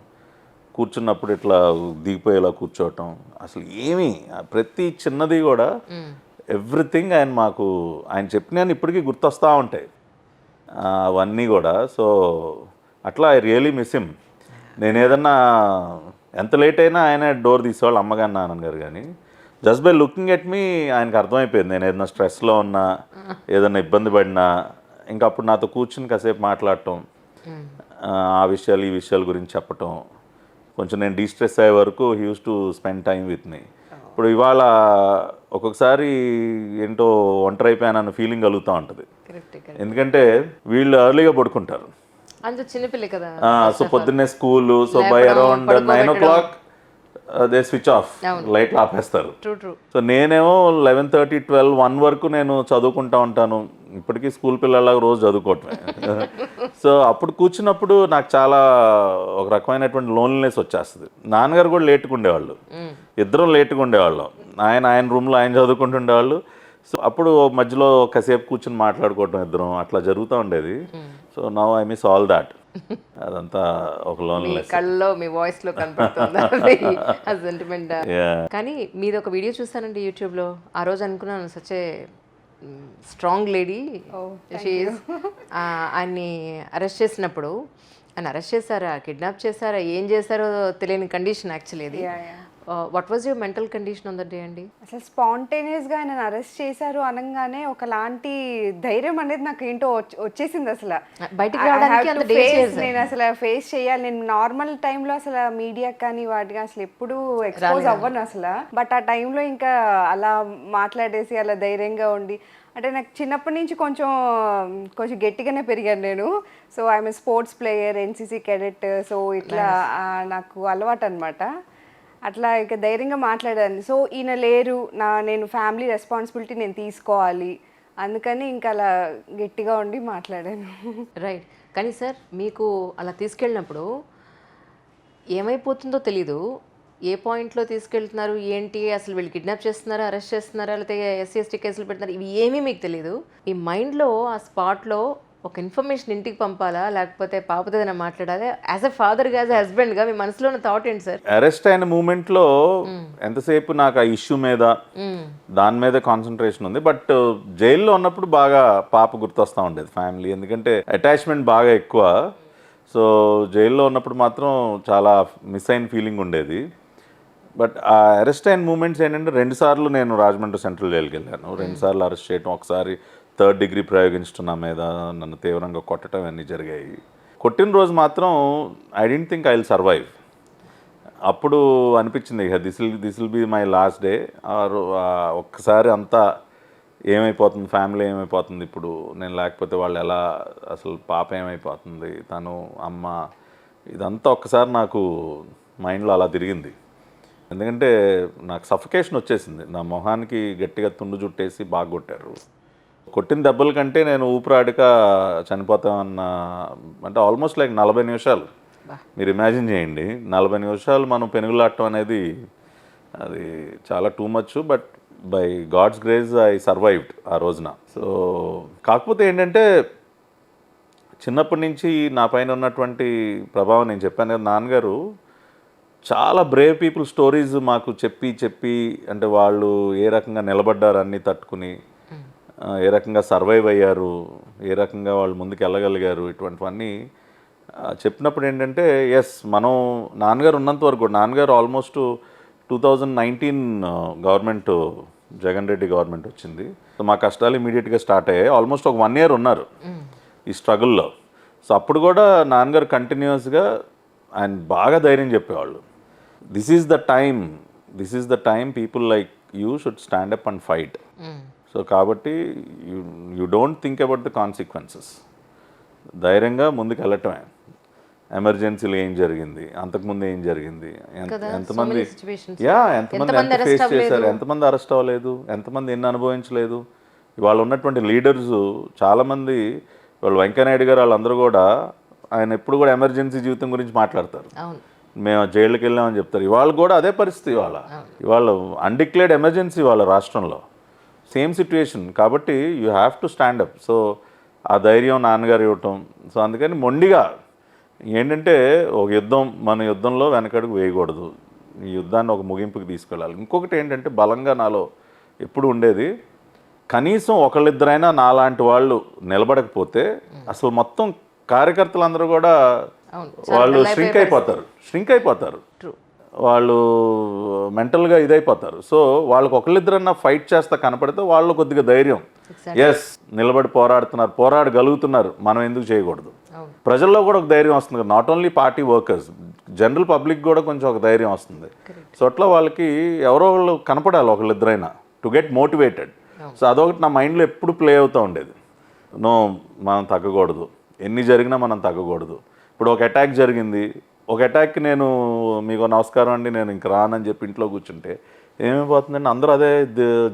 కూర్చున్నప్పుడు ఇట్లా దిగిపోయేలా కూర్చోవటం, అసలు ఏమీ ప్రతి చిన్నది కూడా ఎవ్రీథింగ్ ఆయన చెప్పిన ఇప్పటికీ గుర్తొస్తూ ఉంటాయి అవన్నీ కూడా. సో అట్లా ఐ రియలీ మిస్ హిమ్. నేను ఏదన్నా ఎంత లేట్ అయినా ఆయన డోర్ తీసేవాళ్ళు, అమ్మగారు నాన్నగారు కానీ. Just by looking at me ఆయనకు అర్థమైపోయింది నేను ఏదైనా స్ట్రెస్లో ఉన్నా, ఏదైనా ఇబ్బంది పడినా, ఇంకా అప్పుడు నాతో కూర్చుని కాసేపు మాట్లాడటం, ఆ విషయాలు ఈ విషయాల గురించి చెప్పటం, కొంచెం నేను డీస్ట్రెస్ అయ్యే వరకు he use to spend time with me. ఇప్పుడు ఇవాళ ఒక్కొక్కసారి ఏంటో ఒంటరి అయిపోయానన్న ఫీలింగ్ కలుగుతూ ఉంటుంది. ఎందుకంటే వీళ్ళు ఎర్లీగా పడుకుంటారు, చిన్నపిల్ల కదా. సో పొద్దున్నే school, so by around 9 o'clock they switch off, లైట్లు ఆపేస్తారు. సో నేనేమో 11:30, 12, 1 వరకు నేను చదువుకుంటా ఉంటాను. ఇప్పటికీ స్కూల్ పిల్లలాగా రోజు చదువుకోవటమే. సో అప్పుడు కూర్చున్నప్పుడు నాకు చాలా ఒక రకమైనటువంటి లోన్లీనెస్ వచ్చేస్తుంది. నాన్నగారు కూడా లేట్గా ఉండేవాళ్ళు, ఇద్దరం లేట్గా ఉండేవాళ్ళం. ఆయన రూమ్లో ఆయన చదువుకుంటుండేవాళ్ళు. సో అప్పుడు మధ్యలో కాసేపు కూర్చొని మాట్లాడుకోవటం ఇద్దరం, అట్లా జరుగుతూ ఉండేది. So now I miss all that. అదంతా ఒక లోన్లీనెస్ కళ్ళలో, మీ వాయిస్ లో కనపడుతుంది ఆ సెంటిమెంట్. కానీ మీది ఒక వీడియో చూస్తానండి యూట్యూబ్లో. ఆ రోజు అనుకున్నాను సచ్ ఏ స్ట్రాంగ్ లేడీ. ఆయన్ని అరెస్ట్ చేసినప్పుడు, ఆయన అరెస్ట్ చేశారా, కిడ్నాప్ చేశారా, ఏం చేశారో తెలియని కండిషన్ యాక్చువల్లీ అది. What was your mental condition on the day అండి? అసలు స్పాంటేనియస్గా ఆయన అరెస్ట్ చేశారు అనగానే ఒకలాంటి ధైర్యం అనేది నాకు ఏంటో వచ్చేసింది. అసలు బయటికి రావడానికి అంత డేస్ నేను అసలు ఫేస్ చేయాలి. నేను నార్మల్ టైంలో అసలు మీడియా కానీ వాటికి అసలు ఎప్పుడు ఎక్స్పోజ్ అవ్వను అసలు. బట్ ఆ టైంలో ఇంకా అలా మాట్లాడేసి అలా ధైర్యంగా ఉండి, అంటే నాకు చిన్నప్పటి నుంచి కొంచెం గట్టిగానే పెరిగాను నేను. So I'm sports player, NCC cadet. So ఇట్లా నాకు అలవాటు అనమాట. అట్లా ఇక ధైర్యంగా మాట్లాడాను. సో ఈయన లేరు, నేను ఫ్యామిలీ రెస్పాన్సిబిలిటీ నేను తీసుకోవాలి, అందుకని ఇంకా అలా గట్టిగా ఉండి మాట్లాడాను. రైట్. కానీ సార్ మీకు అలా తీసుకెళ్ళినప్పుడు ఏమైపోతుందో తెలీదు. ఏ పాయింట్లో తీసుకెళ్తున్నారు ఏంటి, అసలు వీళ్ళు కిడ్నాప్ చేస్తున్నారా, అరెస్ట్ చేస్తున్నారా, లేకపోతే ఎస్సీ ఎస్టీ కేసులు పెడుతున్నారు, ఇవి ఏమీ మీకు తెలియదు. మీ మైండ్లో ఆ స్పాట్లో ఒక ఇన్ఫర్మేషన్ ఇంటికి పంపాలా, లేకపోతే పాపతో ఏదైనా మాట్లాడాలి, యాజ్ ఎ ఫాదర్గా, యాజ్ ఎ హస్బెండ్గా మీ మనసులో ఉన్న థాట్ ఏంటి సార్? అరెస్ట్ అయిన మూమెంట్లో ఎంతసేపు నాకు ఆ ఇష్యూ మీద దాని మీద కాన్సన్ట్రేషన్ ఉంది. బట్ జైల్లో ఉన్నప్పుడు బాగా పాప గుర్తొస్తూ ఉండేది, ఫ్యామిలీ, ఎందుకంటే అటాచ్మెంట్ బాగా ఎక్కువ. సో జైల్లో ఉన్నప్పుడు మాత్రం చాలా మిస్ అయిన ఫీలింగ్ ఉండేది. బట్ ఆ అరెస్ట్ అయిన మూమెంట్స్ ఏంటంటే 2 సార్లు నేను రాజమండ్రి సెంట్రల్ జైలుకి వెళ్ళాను. 2 సార్లు అరెస్ట్ చేయడం, ఒకసారి 3rd డిగ్రీ ప్రయోగించడం, నా మీద నన్ను తీవ్రంగా కొట్టడం అన్నీ జరిగాయి. కొట్టిన రోజు మాత్రం I don't think I will survive. అప్పుడు అనిపించింది ఇక this will be my last day. ఒక్కసారి అంతా ఏమైపోతుంది, ఫ్యామిలీ ఏమైపోతుంది, ఇప్పుడు నేను లేకపోతే వాళ్ళు ఎలా, అసలు పాప ఏమైపోతుంది, తను అమ్మ, ఇదంతా ఒక్కసారి నాకు మైండ్లో అలా తిరిగింది. ఎందుకంటే నాకు సఫికేషన్ వచ్చేసింది, నా మొహానికి గట్టిగా తుండు చుట్టేసి బాగా కొట్టారు. కొట్టిన దెబ్బల కంటే నేను ఊపిరాడక చనిపోతామన్న, అంటే ఆల్మోస్ట్ లైక్ 40 నిమిషాలు మీరు ఇమాజిన్ చేయండి. 40 నిమిషాలు మనం పెనుగులాడటం అనేది అది చాలా too much. But by God's grace I survived ఆ రోజున. సో కాకపోతే ఏంటంటే చిన్నప్పటి నుంచి నా పైన ఉన్నటువంటి ప్రభావం, నేను చెప్పాను కదా, నాన్నగారు చాలా బ్రేవ్ పీపుల్ స్టోరీస్ మాకు చెప్పి అంటే వాళ్ళు ఏ రకంగా నిలబడ్డారు అన్నీ తట్టుకుని, ఏ రకంగా సర్వైవ్ అయ్యారు, ఏ రకంగా వాళ్ళు ముందుకు వెళ్ళగలిగారు, ఇటువంటివన్నీ చెప్పినప్పుడు ఏంటంటే ఎస్, మనం నాన్నగారు ఉన్నంత వరకు కూడా, నాన్నగారు almost 2019 government, Jagan Reddy government వచ్చింది. సో మా కష్టాలు ఇమీడియట్గా స్టార్ట్ అయ్యాయి. ఆల్మోస్ట్ ఒక 1 year ఉన్నారు ఈ స్ట్రగుల్లో. సో అప్పుడు కూడా నాన్నగారు కంటిన్యూస్గా ఆయన బాగా ధైర్యం చెప్పేవాళ్ళు. This is the time people like you should stand up and fight. So కాబట్టి you don't think about the consequences, ధైర్యంగా ముందుకు వెళ్ళటమే. ఎమర్జెన్సీలో ఏం జరిగింది, అంతకుముందు ఏం జరిగింది, ఎంతమంది ఫేస్ చేశారు, ఎంతమంది అరెస్ట్ అవ్వలేదు, ఎంతమంది ఎన్ని అనుభవించలేదు. ఇవాళ ఉన్నటువంటి లీడర్స్ చాలామంది, వాళ్ళు వెంకయ్యనాయుడు గారు వాళ్ళందరూ కూడా, ఆయన ఎప్పుడు కూడా ఎమర్జెన్సీ జీవితం గురించి మాట్లాడతారు. మేము జైలుకి వెళ్ళామని చెప్తారు. ఇవాళ కూడా అదే పరిస్థితి. ఇవాళ అన్డిక్లేర్డ్ ఎమర్జెన్సీ వాళ్ళ రాష్ట్రంలో, సేమ్ సిచ్యువేషన్. కాబట్టి you have to stand up. So ఆ ధైర్యం నాన్నగారు ఇవ్వటం. సో అందుకని మొండిగా ఏంటంటే ఒక మన యుద్ధంలో వెనకడుగు వేయకూడదు, ఈ యుద్ధాన్ని ఒక ముగింపుకి తీసుకెళ్ళాలి. ఇంకొకటి ఏంటంటే బలంగా నాలో ఎప్పుడు ఉండేది, కనీసం ఒకళ్ళిద్దరైనా నాలాంటి వాళ్ళు నిలబడకపోతే అసలు మొత్తం కార్యకర్తలందరూ కూడా వాళ్ళు ష్రింక్ అయిపోతారు, వాళ్ళు మెంటల్గా ఇదైపోతారు. సో వాళ్ళకి ఒకళ్ళిద్దరన్నా ఫైట్ చేస్తా కనపడితే వాళ్ళు కొద్దిగా ధైర్యం, ఎస్ నిలబడి పోరాడగలుగుతున్నారు, మనం ఎందుకు చేయకూడదు. ప్రజల్లో కూడా ఒక ధైర్యం వస్తుంది, not only party workers, general public కూడా కొంచెం ఒక ధైర్యం వస్తుంది. సో అట్లా వాళ్ళకి ఎవరో వాళ్ళు కనపడాలి, ఒకళ్ళిద్దరైనా, టు గెట్ మోటివేటెడ్. సో అదొకటి నా మైండ్లో ఎప్పుడు ప్లే అవుతూ ఉండేది. మనం తగ్గకూడదు, ఎన్ని జరిగినా మనం తగ్గకూడదు. ఇప్పుడు ఒక అటాక్ జరిగింది, ఒక అటాక్కి నేను మీకు నమస్కారం అండి, నేను ఇంక రానని చెప్పి ఇంట్లో కూర్చుంటే ఏమైపోతుందండి, అందరూ అదే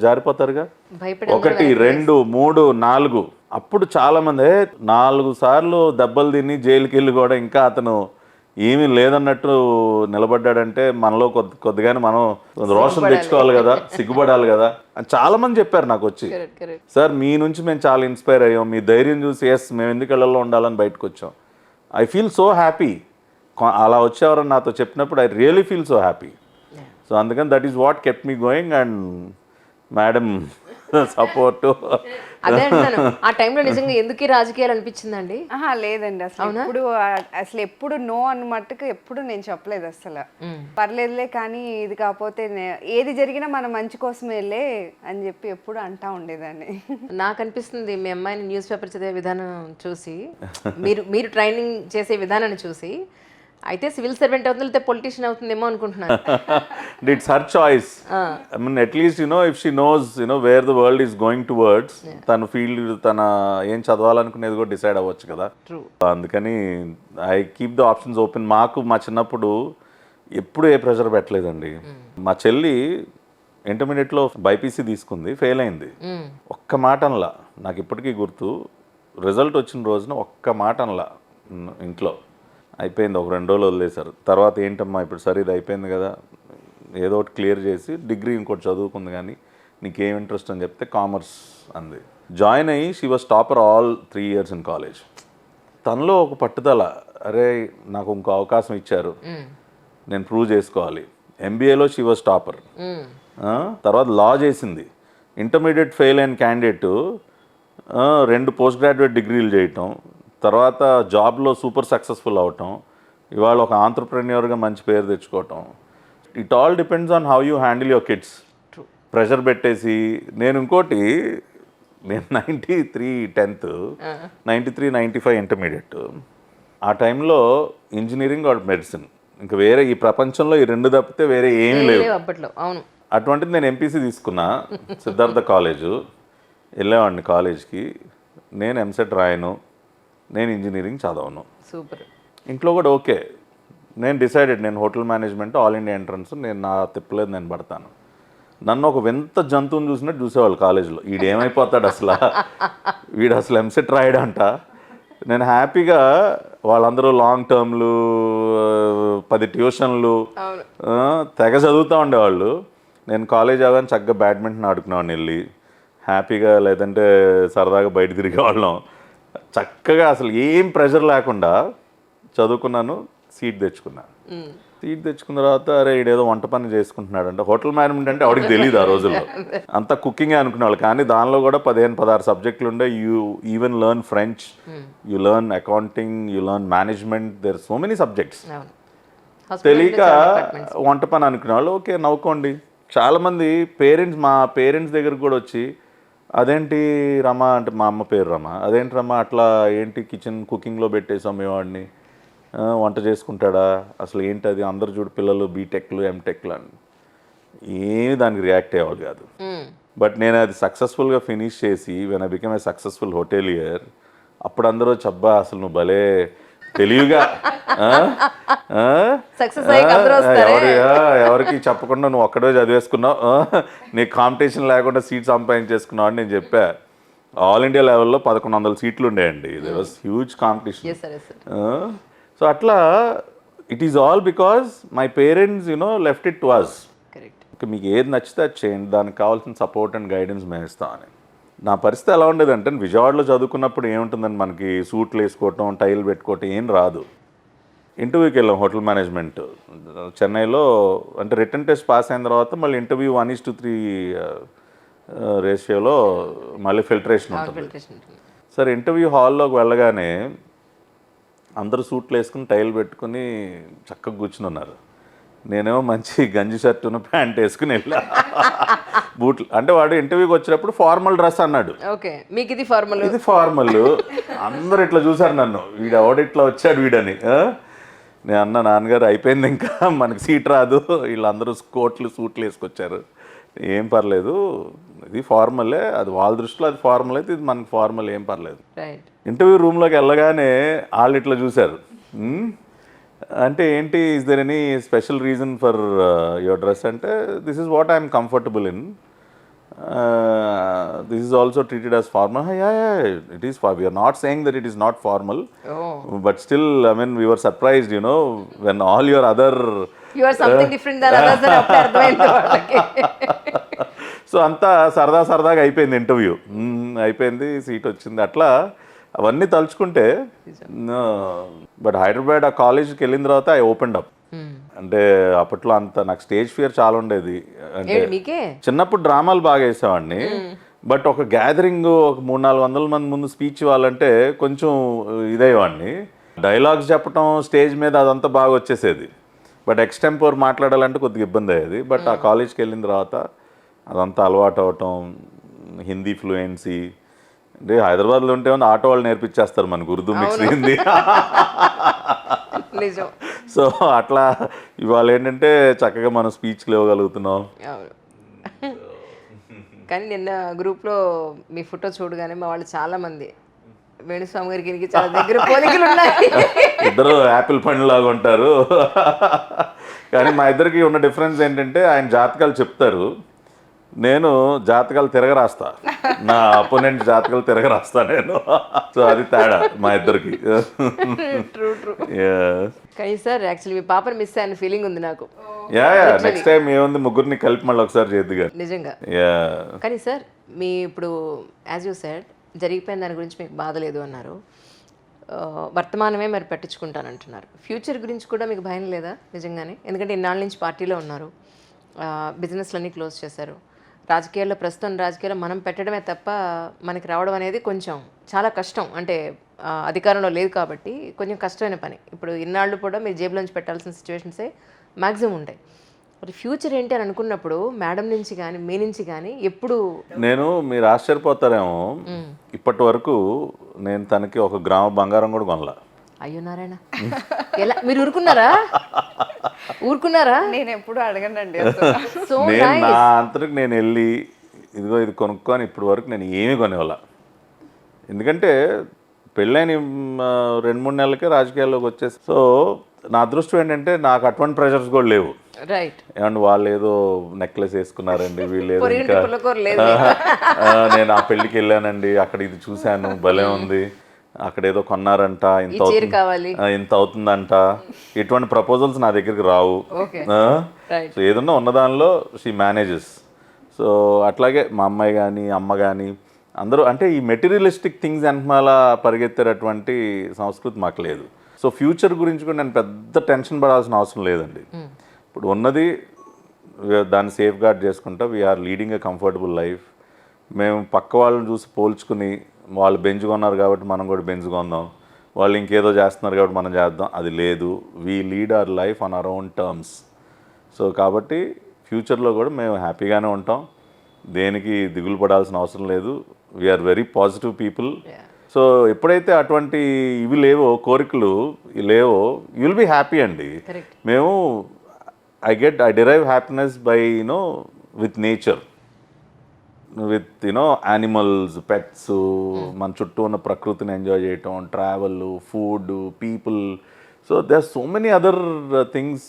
జారిపోతారుగా. 1, 2, 3, 4 అప్పుడు చాలామంది 4 సార్లు దెబ్బలు తిని జైలుకి వెళ్ళి కూడా ఇంకా అతను ఏమీ లేదన్నట్టు నిలబడ్డాడంటే మనలో కొద్దిగానే మనం రోషం తెచ్చుకోవాలి కదా, సిగ్గుపడాలి కదా అని చాలామంది చెప్పారు నాకు వచ్చి. సార్ మీ నుంచి మేము చాలా ఇన్స్పైర్ అయ్యాం, మీ ధైర్యం చూసి ఎస్ మేము ఎందుకు ఇళ్లలో ఉండాలని బయటకు వచ్చాం. I feel so happy. అలా వచ్చేవారని నాతో చెప్పినప్పుడు I really feel so happy. So అందుకని that is what kept me going. And madam support. అదే అంటున్నాను, ఆ టైంలో నిజంగా ఎందుకు రాజకీయాలు అనిపించిందండి? లేదండి, అసలు ఎప్పుడు నో అన్న మట్టుకు ఎప్పుడు నేను చెప్పలేదు. అసలు పర్లేదులే, కానీ ఇది కాకపోతే ఏది జరిగినా మన మంచి కోసమేలే అని చెప్పి ఎప్పుడు అంటా ఉండేదాన్ని. నాకు అనిపిస్తుంది మీ అమ్మాయిని న్యూస్ పేపర్ చదివే విధానం చూసి, మీరు ట్రైనింగ్ చేసే విధానాన్ని చూసి, అయితే సివిల్ సర్వెంట్ అవుతుంది లేకపోతే పొలిటీషియన్ అవుతుందేమో అనుకుంటున్నాను. It's her choice. I mean at least if she knows wear the world is going towards, తన ఫీల్డ్, తన ఏం చదవాలనుకునేది కూడా డిసైడ్ అవ్వచ్చు కదా. అందుకని I keep the options open. మా చిన్నప్పుడు ఎప్పుడు ఏ ప్రెషర్ పెట్టలేదండి. మా చెల్లి ఇంటర్మీడియట్లో బైపీసీ తీసుకుంది, ఫెయిల్ అయింది. ఒక్క మాట అనలా, నాకు ఇప్పటికీ గుర్తు. రిజల్ట్ వచ్చిన రోజున ఒక్క మాట అనలా ఇంట్లో. అయిపోయింది, ఒక 2 రోజులు వదిలేశారు. తర్వాత ఏంటమ్మా ఇప్పుడు సరే ఇది అయిపోయింది కదా, ఏదో ఒకటి క్లియర్ చేసి డిగ్రీ ఇంకోటి చదువుకుంది, కానీ నీకేం ఇంట్రెస్ట్ అని చెప్తే కామర్స్ అంది. జాయిన్ అయ్యి she was topper all 3 years in college. తనలో ఒక పట్టుదల, అరే నాకు ఇంకో అవకాశం ఇచ్చారు, నేను ప్రూవ్ చేసుకోవాలి. ఎంబీఏలో షీ వాజ్ టాపర్. తర్వాత లా చేసింది. ఇంటర్మీడియట్ ఫెయిల్ అయిన క్యాండిడేట్ 2 పోస్ట్ గ్రాడ్యుయేట్ డిగ్రీలు చేయటం, తర్వాత జాబ్లో సూపర్ సక్సెస్ఫుల్ అవటం, ఇవాళ ఒక ఆంటర్ప్రెన్యూర్గా మంచి పేరు తెచ్చుకోవటం. It all depends on how you handle your kids. Pressure పెట్టేసి నేను 93 10th, 93 95 ఇంటర్మీడియట్. ఆ టైంలో ఇంజనీరింగ్ ఆర్ మెడిసిన్, ఇంకా వేరే ఈ ప్రపంచంలో ఈ 2 తప్పితే వేరే ఏమీ లేవు అప్పట్లో. అవును. అటువంటిది నేను ఎంపీసీ తీసుకున్నా, సిద్ధార్థ కాలేజు. వెళ్ళేవాడిని కాలేజ్కి. నేను ఎంసెట్ రాయను, నేను ఇంజనీరింగ్ చదవను. సూపర్. ఇంట్లో కూడా ఓకే. నేను డిసైడెడ్, నేను hotel management all India entrance, నేను నా తిప్పలేదు, నేను పడతాను. నన్ను ఒక వింత జంతువుని చూసినట్టు చూసేవాళ్ళు కాలేజీలో. వీడేమైపోతాడు అసలు, వీడు అసలు ఎంసెట్ రాయడంట. నేను హ్యాపీగా, వాళ్ళందరూ లాంగ్ టర్మ్లు 10 ట్యూషన్లు తెగ చదువుతూ ఉండేవాళ్ళు. నేను కాలేజ్ అవగానే చక్కగా బ్యాడ్మింటన్ ఆడుకునేవాడిని వెళ్ళి హ్యాపీగా, లేదంటే సరదాగా బయట తిరిగేవాళ్ళం. చక్కగా అసలు ఏం ప్రెషర్ లేకుండా చదువుకున్నాను, సీట్ తెచ్చుకున్నాను. సీట్ తెచ్చుకున్న తర్వాత అరే ఈడేదో వంట పని చేసుకుంటున్నాడు అంటే, హోటల్ మేనేజ్మెంట్ అంటే ఆవిడకి తెలియదు ఆ రోజుల్లో, అంతా కుకింగే అనుకునేవాళ్ళు. కానీ దానిలో కూడా 15-16 సబ్జెక్టులు ఉండే. You even learn French, you learn accounting, you learn management, there so many subjects. తెలియక వంట పని అనుకునేవాళ్ళు. ఓకే నవ్వుకోండి. చాలామంది పేరెంట్స్, మా పేరెంట్స్ దగ్గరకు కూడా వచ్చి, అదేంటి రమ అంటే, మా అమ్మ పేరు రమ, అదేంటి రమ అట్లా ఏంటి కిచెన్ కుకింగ్లో పెట్టేసాం మేవాడిని, వంట చేసుకుంటాడా అసలు ఏంటి అది, అందరు చూడు పిల్లలు బీటెక్లు ఎంటెక్లు అని. ఏమి దానికి రియాక్ట్ అయ్యేవాళ్ళు కాదు. బట్ నేను అది సక్సెస్ఫుల్గా ఫినిష్ చేసి when I become a successful hotelier, అప్పుడు అందరూ చబ్బా అసలు నువ్వు భలే తెలివిగా ఎవరికి చెప్పకుండా నువ్వు ఒక్కడే చదివేసుకున్నావు, నీకు కాంపిటీషన్ లేకుండా సీట్ సంపాదించేసుకున్నావు అని నేను చెప్పా. ఆల్ ఇండియా లెవెల్లో 1100 సీట్లు ఉండేయండి. They was huge competition. So అట్లా it is all because my parents left it to us. మీకు ఏది నచ్చితే అది చేయండి, దానికి కావాల్సిన సపోర్ట్ అండ్ గైడెన్స్ మేము ఇస్తామని. నా పరిస్థితి ఎలా ఉండేదంటే, విజయవాడలో చదువుకున్నప్పుడు ఏముంటుందని మనకి సూట్లు వేసుకోవటం, టైల్ పెట్టుకోవటం ఏం రాదు. ఇంటర్వ్యూకి వెళ్ళాం హోటల్ మేనేజ్మెంట్ చెన్నైలో. అంటే రిటర్న్ టెస్ట్ పాస్ అయిన తర్వాత మళ్ళీ ఇంటర్వ్యూ 1:3 రేషియోలో మళ్ళీ ఫిల్టరేషన్ ఉంటుంది. సరే ఇంటర్వ్యూ హాల్లోకి వెళ్ళగానే అందరూ సూట్లు వేసుకుని టైల్ పెట్టుకుని చక్కగా కూర్చుని ఉన్నారు. నేనేమో మంచి గంజి షర్టును ప్యాంట్ వేసుకుని వెళ్ళా, బూట్లు. అంటే వాడు ఇంటర్వ్యూకి వచ్చినప్పుడు ఫార్మల్ డ్రెస్ అన్నాడు. ఇది ఫార్మల్. అందరు ఇట్లా చూసారు నన్ను, వీడు ఎవడిట్లా వచ్చాడు వీడని. నేను అన్న, నాన్నగారు అయిపోయింది, ఇంకా మనకి సీట్ రాదు, వీళ్ళందరూ కోట్లు సూట్లు వేసుకొచ్చారు, ఏం పర్లేదు, ఇది ఫార్మలే, అది వాళ్ళ దృష్టిలో అది ఫార్మల్ అయితే ఇది మనకి ఫార్మల్, ఏం పర్లేదు. ఇంటర్వ్యూ రూమ్లోకి వెళ్ళగానే వాళ్ళు ఇట్లా చూశారు. అంటే ఏంటి, is there any special reason for your dress అంటే, this is what I'm comfortable in, this is also treated as formal. It is, we're not saying that it is not formal, but still I mean we were surprised when all your other. So అంతా సరదాగా అయిపోయింది interview, అయిపోయింది, seat వచ్చింది. అట్లా అవన్నీ తలుచుకుంటే. But Hyderabad ఆ కాలేజ్కి వెళ్ళిన తర్వాత ఐ ఓపెన్డ్ అప్. అంటే అప్పట్లో అంత నాకు స్టేజ్ ఫియర్ చాలా ఉండేది. అంటే చిన్నప్పుడు డ్రామాలు బాగా వేసేవాడిని, బట్ ఒక గ్యాదరింగ్ ఒక 300-400 మంది ముందు స్పీచ్ ఇవ్వాలంటే కొంచెం ఇదయ్యేవాడిని. డైలాగ్స్ చెప్పడం స్టేజ్ మీద అదంతా బాగా వచ్చేసేది, బట్ ఎక్స్టెంపోర్ మాట్లాడాలంటే కొద్దిగా ఇబ్బంది అయ్యేది. బట్ ఆ కాలేజ్కి వెళ్ళిన తర్వాత అదంతా అలవాటు అవటం, హిందీ ఫ్లూయెన్సీ. అంటే హైదరాబాద్లో ఉంటే ఆటో వాళ్ళు నేర్పించేస్తారు మనకు ఉర్దూ మిక్స్ హిందీ. సో అట్లా ఇవాళ ఏంటంటే చక్కగా మనం స్పీచ్లు ఇవ్వగలుగుతున్నాం. కానీ నిన్న గ్రూప్లో మీ ఫోటో చూడగానే మా వాళ్ళు చాలా మంది, వేణుస్వామి గారికి చాలా దగ్గర పోలికలు ఉన్నాయి, ఇద్దరు యాపిల్ పండు లాగా ఉంటారు. కానీ మా ఇద్దరికి ఉన్న డిఫరెన్స్ ఏంటంటే ఆయన జాతకాలు చెప్తారు, నేను జాతకాలు తిరగరాస్తా, నా అపోనెంట్ జాతకాలు తిరగరాస్తా నేను. సో అది తేడా మా ఇద్దరికి. ట్రూ కానీ సార్ యాక్చువల్లీ మీ పాపని మిస్ అయిన ఫీలింగ్ ఉంది నాకు. యా నెక్స్ట్ టైం ఏముంది, ముగ్గురిని కలిపి మళ్ళీ ఒకసారి చేద్దు కానీ. నిజంగా. యా కానీ సార్ మీ ఇప్పుడు యాజ్ యూ సెడ్ జరిగిపోయిన దాని గురించి మీకు బాధ లేదు అన్నారు, వర్తమానమే మరి పట్టించుకుంటానంటున్నారు. ఫ్యూచర్ గురించి కూడా మీకు భయం లేదా నిజంగానే? ఎందుకంటే ఇన్నాళ్ళ నుంచి పార్టీలో ఉన్నారు, బిజినెస్లన్నీ క్లోజ్ చేశారు, రాజకీయాల్లో ప్రస్తుతం రాజకీయాల్లో మనం పెట్టడమే తప్ప మనకి రావడం అనేది కొంచెం చాలా కష్టం. అంటే అధికారంలో లేదు కాబట్టి కొంచెం కష్టమైన పని. ఇప్పుడు ఇన్నాళ్ళు కూడా మీరు జేబులోంచి పెట్టాల్సిన సిచ్యువేషన్సే మ్యాక్సిమం ఉంటాయి. మరి ఫ్యూచర్ ఏంటి అని అనుకున్నప్పుడు మేడం నుంచి కానీ మీ నుంచి కానీ ఎప్పుడు మీరు ఆశ్చర్యపోతారేమో, ఇప్పటి వరకు నేను తనకి 1 గ్రామ బంగారం కూడా కొనలా. అయ్యో నారాయణ, ఎలా మీరు ఊరుకున్నారా? నేను ఎప్పుడు అడగనండి. సో నేను నా అంతటికి నేను వెళ్ళి ఇదిగో ఇది కొనుక్కొని ఇప్పటి వరకు నేను ఏమీ కొనేవాళ్ళ. ఎందుకంటే పెళ్ళైన 2-3 నెలలకే రాజకీయాల్లోకి వచ్చేసి, సో నా అదృష్టం ఏంటంటే నాకు అటువంటి ప్రెషర్స్ కూడా లేవు. రైట్. ఏమంటే వాళ్ళు ఏదో నెక్లెస్ వేసుకున్నారండి, వీళ్ళు ఏదో ఇంకా నేను ఆ పెళ్ళికి వెళ్ళానండి, అక్కడ ఇది చూశాను భలే ఉంది, అక్కడ ఏదో కొన్నారంట, ఇంత అవుతుందంట, ఇటువంటి ప్రపోజల్స్ నా దగ్గరికి రావు. సో ఏదన్నా ఉన్నదానిలో షీ మేనేజెస్. సో అట్లాగే మా అమ్మాయి కానీ అమ్మ కానీ అందరూ అంటే ఈ మెటీరియలిస్టిక్ థింగ్స్ వెనకాల పరిగెత్తేటటువంటి సంస్కృతి మాకు లేదు. సో ఫ్యూచర్ గురించి కూడా నేను పెద్ద టెన్షన్ పడాల్సిన అవసరం లేదండి. ఇప్పుడు ఉన్నది దాన్ని సేఫ్ గార్డ్ చేసుకుంటా, we're leading a comfortable life. మేము పక్క వాళ్ళని చూసి పోల్చుకుని వాళ్ళు బెంచ్ కొన్నారు కాబట్టి మనం కూడా బెంచ్ కొందాం, వాళ్ళు ఇంకేదో చేస్తున్నారు కాబట్టి మనం చేద్దాం, అది లేదు. We lead our life on our own terms. So కాబట్టి ఫ్యూచర్లో కూడా మేము హ్యాపీగానే ఉంటాం, దేనికి దిగులు పడాల్సిన అవసరం లేదు. We're very positive people. So ఎప్పుడైతే అటువంటి ఇవి లేవో, కోరికలు లేవో, యూ విల్ బీ హ్యాపీ అండి. మేము I derive happiness by with nature, with animals, pets, మన చుట్టూ ఉన్న ప్రకృతిని ఎంజాయ్ చేయటం, travel, food, people. So they are so many other things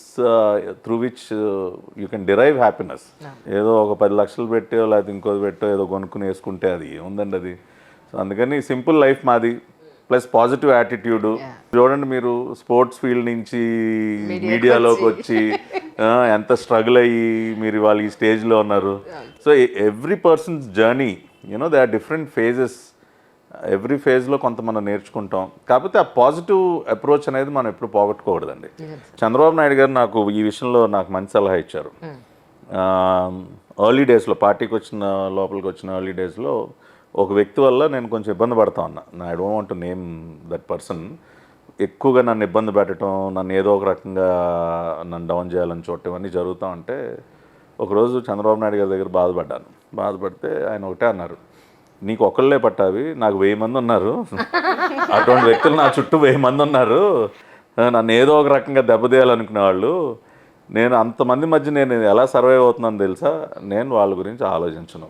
through which you can derive happiness. ఏదో ఒక 10 లక్షలు పెట్టో లేకపోతే ఇంకోది పెట్టో ఏదో కొనుక్కుని వేసుకుంటే అది ఏముందండి అది. సో అందుకని సింపుల్ లైఫ్ మాది, ప్లస్ పాజిటివ్ యాటిట్యూడ్. చూడండి, మీరు స్పోర్ట్స్ ఫీల్డ్ నుంచి మీడియాలోకి వచ్చి ఎంత స్ట్రగుల్ అయ్యి మీరు ఇవాళ ఈ స్టేజ్లో ఉన్నారు. So every person's journey, they are different phases. Every ఫేజ్లో కొంత మనం నేర్చుకుంటాం. కాకపోతే ఆ పాజిటివ్ అప్రోచ్ అనేది మనం ఎప్పుడు పోగొట్టుకోకూడదండి. చంద్రబాబు నాయుడు గారు నాకు ఈ విషయంలో నాకు మంచి సలహా ఇచ్చారు. ఎర్లీ డేస్లో, పార్టీకి వచ్చిన లోపలికి వచ్చిన ఎర్లీ డేస్లో ఒక వ్యక్తి వల్ల నేను కొంచెం ఇబ్బంది పడతా ఉన్నా. I don't want to name that person. ఎక్కువగా నన్ను ఇబ్బంది పెట్టడం, నన్ను ఏదో ఒక రకంగా నన్ను డౌన్ చేయాలని చూడటం ఇవన్నీ జరుగుతూ ఉంటే ఒకరోజు చంద్రబాబు నాయుడు గారి దగ్గర బాధపడితే ఆయన ఒకటే అన్నారు, నీకు ఒకళ్ళే పట్టావి, నాకు 1000 మంది ఉన్నారు, అటువంటి వ్యక్తులు నా చుట్టూ 1000 మంది ఉన్నారు, నన్ను ఏదో ఒక రకంగా దెబ్బతీయాలనుకునే వాళ్ళు, నేను అంతమంది మధ్య నేను ఎలా సర్వైవ్ అవుతున్నాను తెలుసా, నేను వాళ్ళ గురించి ఆలోచించను,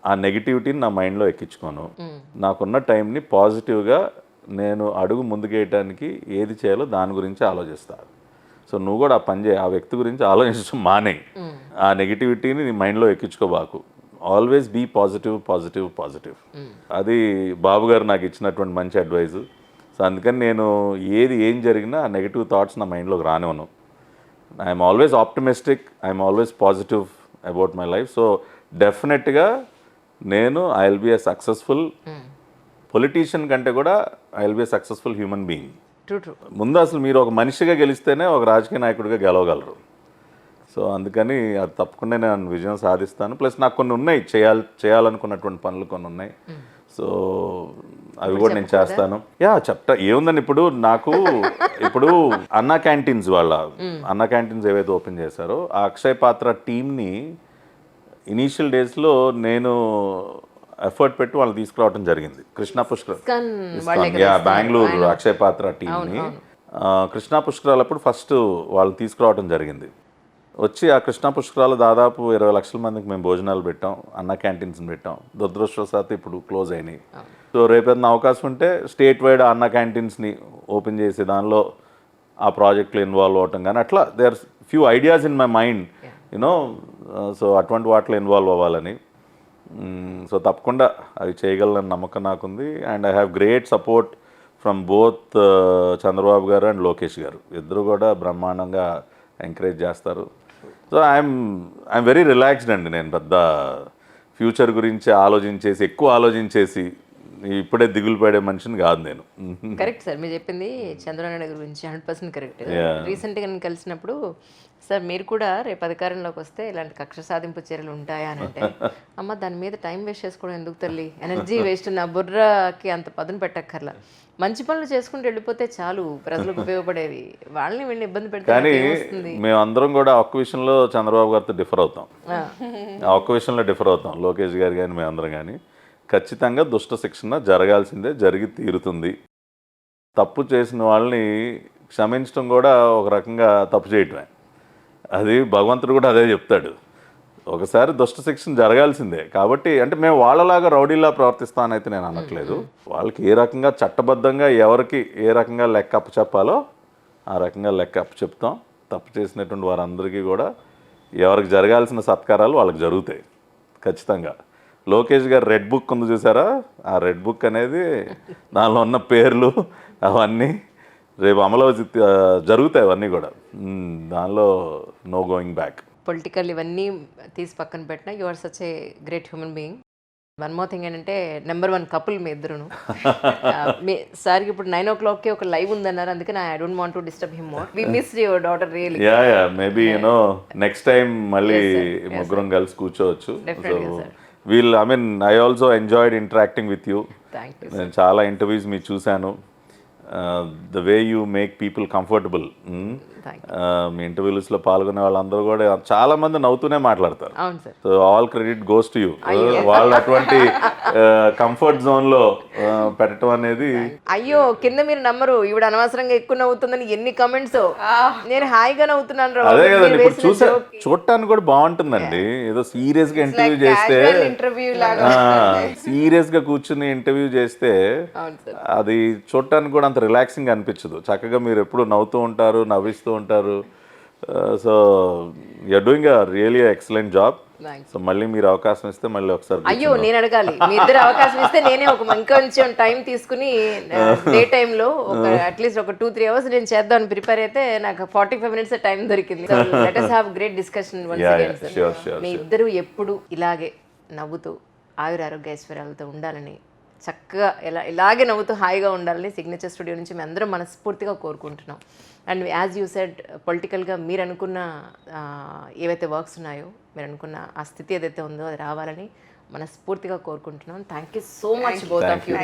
ఆ నెగిటివిటీని నా మైండ్లో ఎక్కించుకోను, నాకున్న టైంని పాజిటివ్గా నేను అడుగు ముందుకేయటానికి ఏది చేయాలో దాని గురించి ఆలోచిస్తాను. సో నువ్వు కూడా ఆ పని చేయి, ఆ వ్యక్తి గురించి ఆలోచించడం మానే, ఆ నెగిటివిటీని నీ మైండ్లో ఎక్కించుకోబాకు, always be positive positive positive. అది బాబు గారు నాకు ఇచ్చినటువంటి మంచి అడ్వైజ్. సో అందుకని నేను ఏం జరిగినా ఆ నెగిటివ్ థాట్స్ నా మైండ్లోకి రానివ్వను. I'm always optimistic, I'm always positive about my life. So డెఫినెట్గా నేను I will be a successful politician కంటే కూడా I will be a successful human being. ముందు అసలు మీరు ఒక మనిషిగా గెలిస్తేనే ఒక రాజకీయ నాయకుడిగా గెలవగలరు. సో అందుకని అది తప్పకుండా నేను విజయం సాధిస్తాను. ప్లస్ నాకు కొన్ని ఉన్నాయి, చేయాలనుకున్నటువంటి పనులు కొన్ని ఉన్నాయి. సో అవి కూడా నేను చేస్తాను. ఏముందని ఇప్పుడు నాకు అన్నా క్యాంటీన్స్ అన్నా క్యాంటీన్స్ ఏవైతే ఓపెన్ చేశారో ఆ అక్షయ్ పాత్ర టీమ్ని ఇనీషియల్ డేస్లో నేను ఎఫర్ట్ పెట్టి వాళ్ళు తీసుకురావడం జరిగింది. కృష్ణా పుష్కరాలు బెంగళూరు అక్షయ్ పాత్ర టీమ్ని కృష్ణా పుష్కరాలప్పుడు ఫస్ట్ వాళ్ళు తీసుకురావడం జరిగింది. వచ్చి ఆ కృష్ణా పుష్కరాలు దాదాపు 20 లక్షల మందికి మేము భోజనాలు పెట్టాం, అన్న క్యాంటీన్స్ని పెట్టాం. దురదృష్టవశాత్తు ఇప్పుడు క్లోజ్ అయినాయి. సో రేపేదైనా అవకాశం ఉంటే స్టేట్ వైడ్ అన్న క్యాంటీన్స్ని ఓపెన్ చేసి దానిలో ఆ ప్రాజెక్టులో ఇన్వాల్వ్ అవటం కానీ అట్లా they are few ideas in my mind you know. So అటువంటి వాటిలో ఇన్వాల్వ్ అవ్వాలని. సో తప్పకుండా అవి చేయగలనని నమ్మకం నాకుంది. And I have great support from both Chandrababu గారు అండ్ లోకేష్ గారు. ఇద్దరు కూడా బ్రహ్మాండంగా ఎంకరేజ్ చేస్తారు. సో ఐఎమ్ వెరీ రిలాక్స్డ్ అండి. నేను పెద్ద ఫ్యూచర్ గురించి ఎక్కువ ఆలోచించేసి ఇప్పుడే దిగులు పడే మనిషిని కాదు నేను. కరెక్ట్ సార్, మీరు చెప్పింది చంద్రబాబు నాయుడు గురించి 100% కరెక్ట్. రీసెంట్గా నేను కలిసినప్పుడు సార్ మీరు కూడా రేపు అధికారంలోకి వస్తే ఇలాంటి కక్ష సాధింపు చర్యలు ఉంటాయా అని అంటే, అమ్మ దాని మీద టైం వేస్ట్ చేసుకోవడం ఎందుకు తల్లి, ఎనర్జీ వేస్ట్, నా బుర్రకి అంత పదును పెట్టక్కర్లా, మంచి పనులు చేసుకుంటూ వెళ్ళిపోతే చాలు, ప్రజలకు ఉపయోగపడేవి, వాళ్ళని వీళ్ళని ఇబ్బంది పెడితే కానీ వస్తుంది. మేమందరం కూడా ఒక్క విషయంలో చంద్రబాబు గారితో డిఫర్ అవుతాం. ఆ ఒక్క విషయంలో డిఫర్ అవుతాం, లోకేష్ గారు కానీ మేమందరం కానీ. ఖచ్చితంగా దుష్ట శిక్షణ జరగాల్సిందే, జరిగి తీరుతుంది. తప్పు చేసిన వాళ్ళని క్షమించడం కూడా ఒక రకంగా తప్పు చేయటమే. అది భగవంతుడు కూడా అదే చెప్తాడు, ఒకసారి దుష్ట శిక్షణ జరగాల్సిందే. కాబట్టి అంటే మేము వాళ్ళలాగా రౌడీలా ప్రవర్తిస్తానైతే నేను అనట్లేదు. వాళ్ళకి ఏ రకంగా చట్టబద్ధంగా ఎవరికి ఏ రకంగా లెక్క అప్పచెప్పాలో ఆ రకంగా లెక్క అప్పచెప్తాం. తప్పు చేసినటువంటి వారందరికీ కూడా ఎవరికి జరగాల్సిన సత్కారాలు వాళ్ళకి జరుగుతాయి ఖచ్చితంగా. లోకేష్ గారు రెడ్ బుక్ ఉంది చూసారా, ఆ రెడ్ బుక్ అనేది దానిలో ఉన్న పేర్లు అవన్నీ రేపు అమలు జరుగుతాయి. అవన్నీ కూడా దానిలో నో గోయింగ్ బ్యాక్. పొలిటికల్ ఇవన్నీ తీసి పక్కన పెట్టినా you are such a great human being. One more thing ఏంటంటే నెంబర్ 1 కపుల్ మీ ఇద్దరును. మీ సార్కి ఇప్పుడు 9 o'clockకి ఒక లైవ్ ఉందన్నారు, అందుకని I don't want to disturb him more. We miss your daughter really. Yeah maybe next time మళ్ళీ ముగ్గురం కలిసి కూర్చోవచ్చు. We'll I also enjoyed interacting with you. నేను చాలా ఇంటర్వ్యూస్ మీరు చూశాను. The way you make people comfortable. మీ ఇంటర్వ్యూస్లో పాల్గొనే వాళ్ళందరూ కూడా చాలా మంది నవ్వుతూనే మాట్లాడతారు. So all credit goes to you. వాళ్ళు అటువంటి కంఫర్ట్ జోన్లో పెట్టడం అనేది. అయ్యో కింద మీరు నమ్మరు, ఇవిడ అనవసరంగా ఎక్కువ నవ్వుతుందని ఎన్ని కమెంట్స్. నేను హాయిగా నవ్వుతున్నాను. అదే కదండి, ఇప్పుడు చూడటానికి కూడా బాగుంటుందండి. ఏదో సీరియస్ గా ఇంటర్వ్యూ చేస్తే, సీరియస్ గా కూర్చుని ఇంటర్వ్యూ చేస్తే అది చూడటానికి కూడా అంత రిలాక్సింగ్ అనిపించదు. చక్కగా మీరు ఎప్పుడు నవ్వుతూ ఉంటారు, నవ్విస్తూ ఉంటారు. So you're doing a really excellent job. So మళ్ళీ మీరు అవకాశం ఇస్తే మళ్ళీ ఒకసారి. అయ్యో నేను అడగాలి, మీ ఇద్దరు అవకాశం ఇస్తే నేనే ఒక కొంచెం టైం తీసుకుని డే టైంలో ఒక అట్లీస్ట్ ఒక 2-3 hours నేను చేద్దామని ప్రిపేర్ అయితే నాకు 45 minutes టైం దొరికింది. Let us have great discussion once again, sir. మీ ఇద్దరు ఎప్పుడు ఇలాగే నవ్వుతూ ఆయురారోగ్య ఐశ్వర్యాలతో ఉండాలని, చక్కగా ఇలాగే నవ్వుతూ హాయిగా ఉండాలని సిగ్నేచర్ స్టూడియో నుంచి మేము అందరం మనస్ఫూర్తిగా కోరుకుంటున్నాం. అండ్ యాజ్ యూ సెడ్, పొలిటికల్గా మీరు అనుకున్న ఏవైతే వర్క్స్ ఉన్నాయో, మీరు అనుకున్న ఆ స్థితి ఏదైతే ఉందో అది రావాలని మనస్ఫూర్తిగా కోరుకుంటున్నాం. Thank you so much both of you.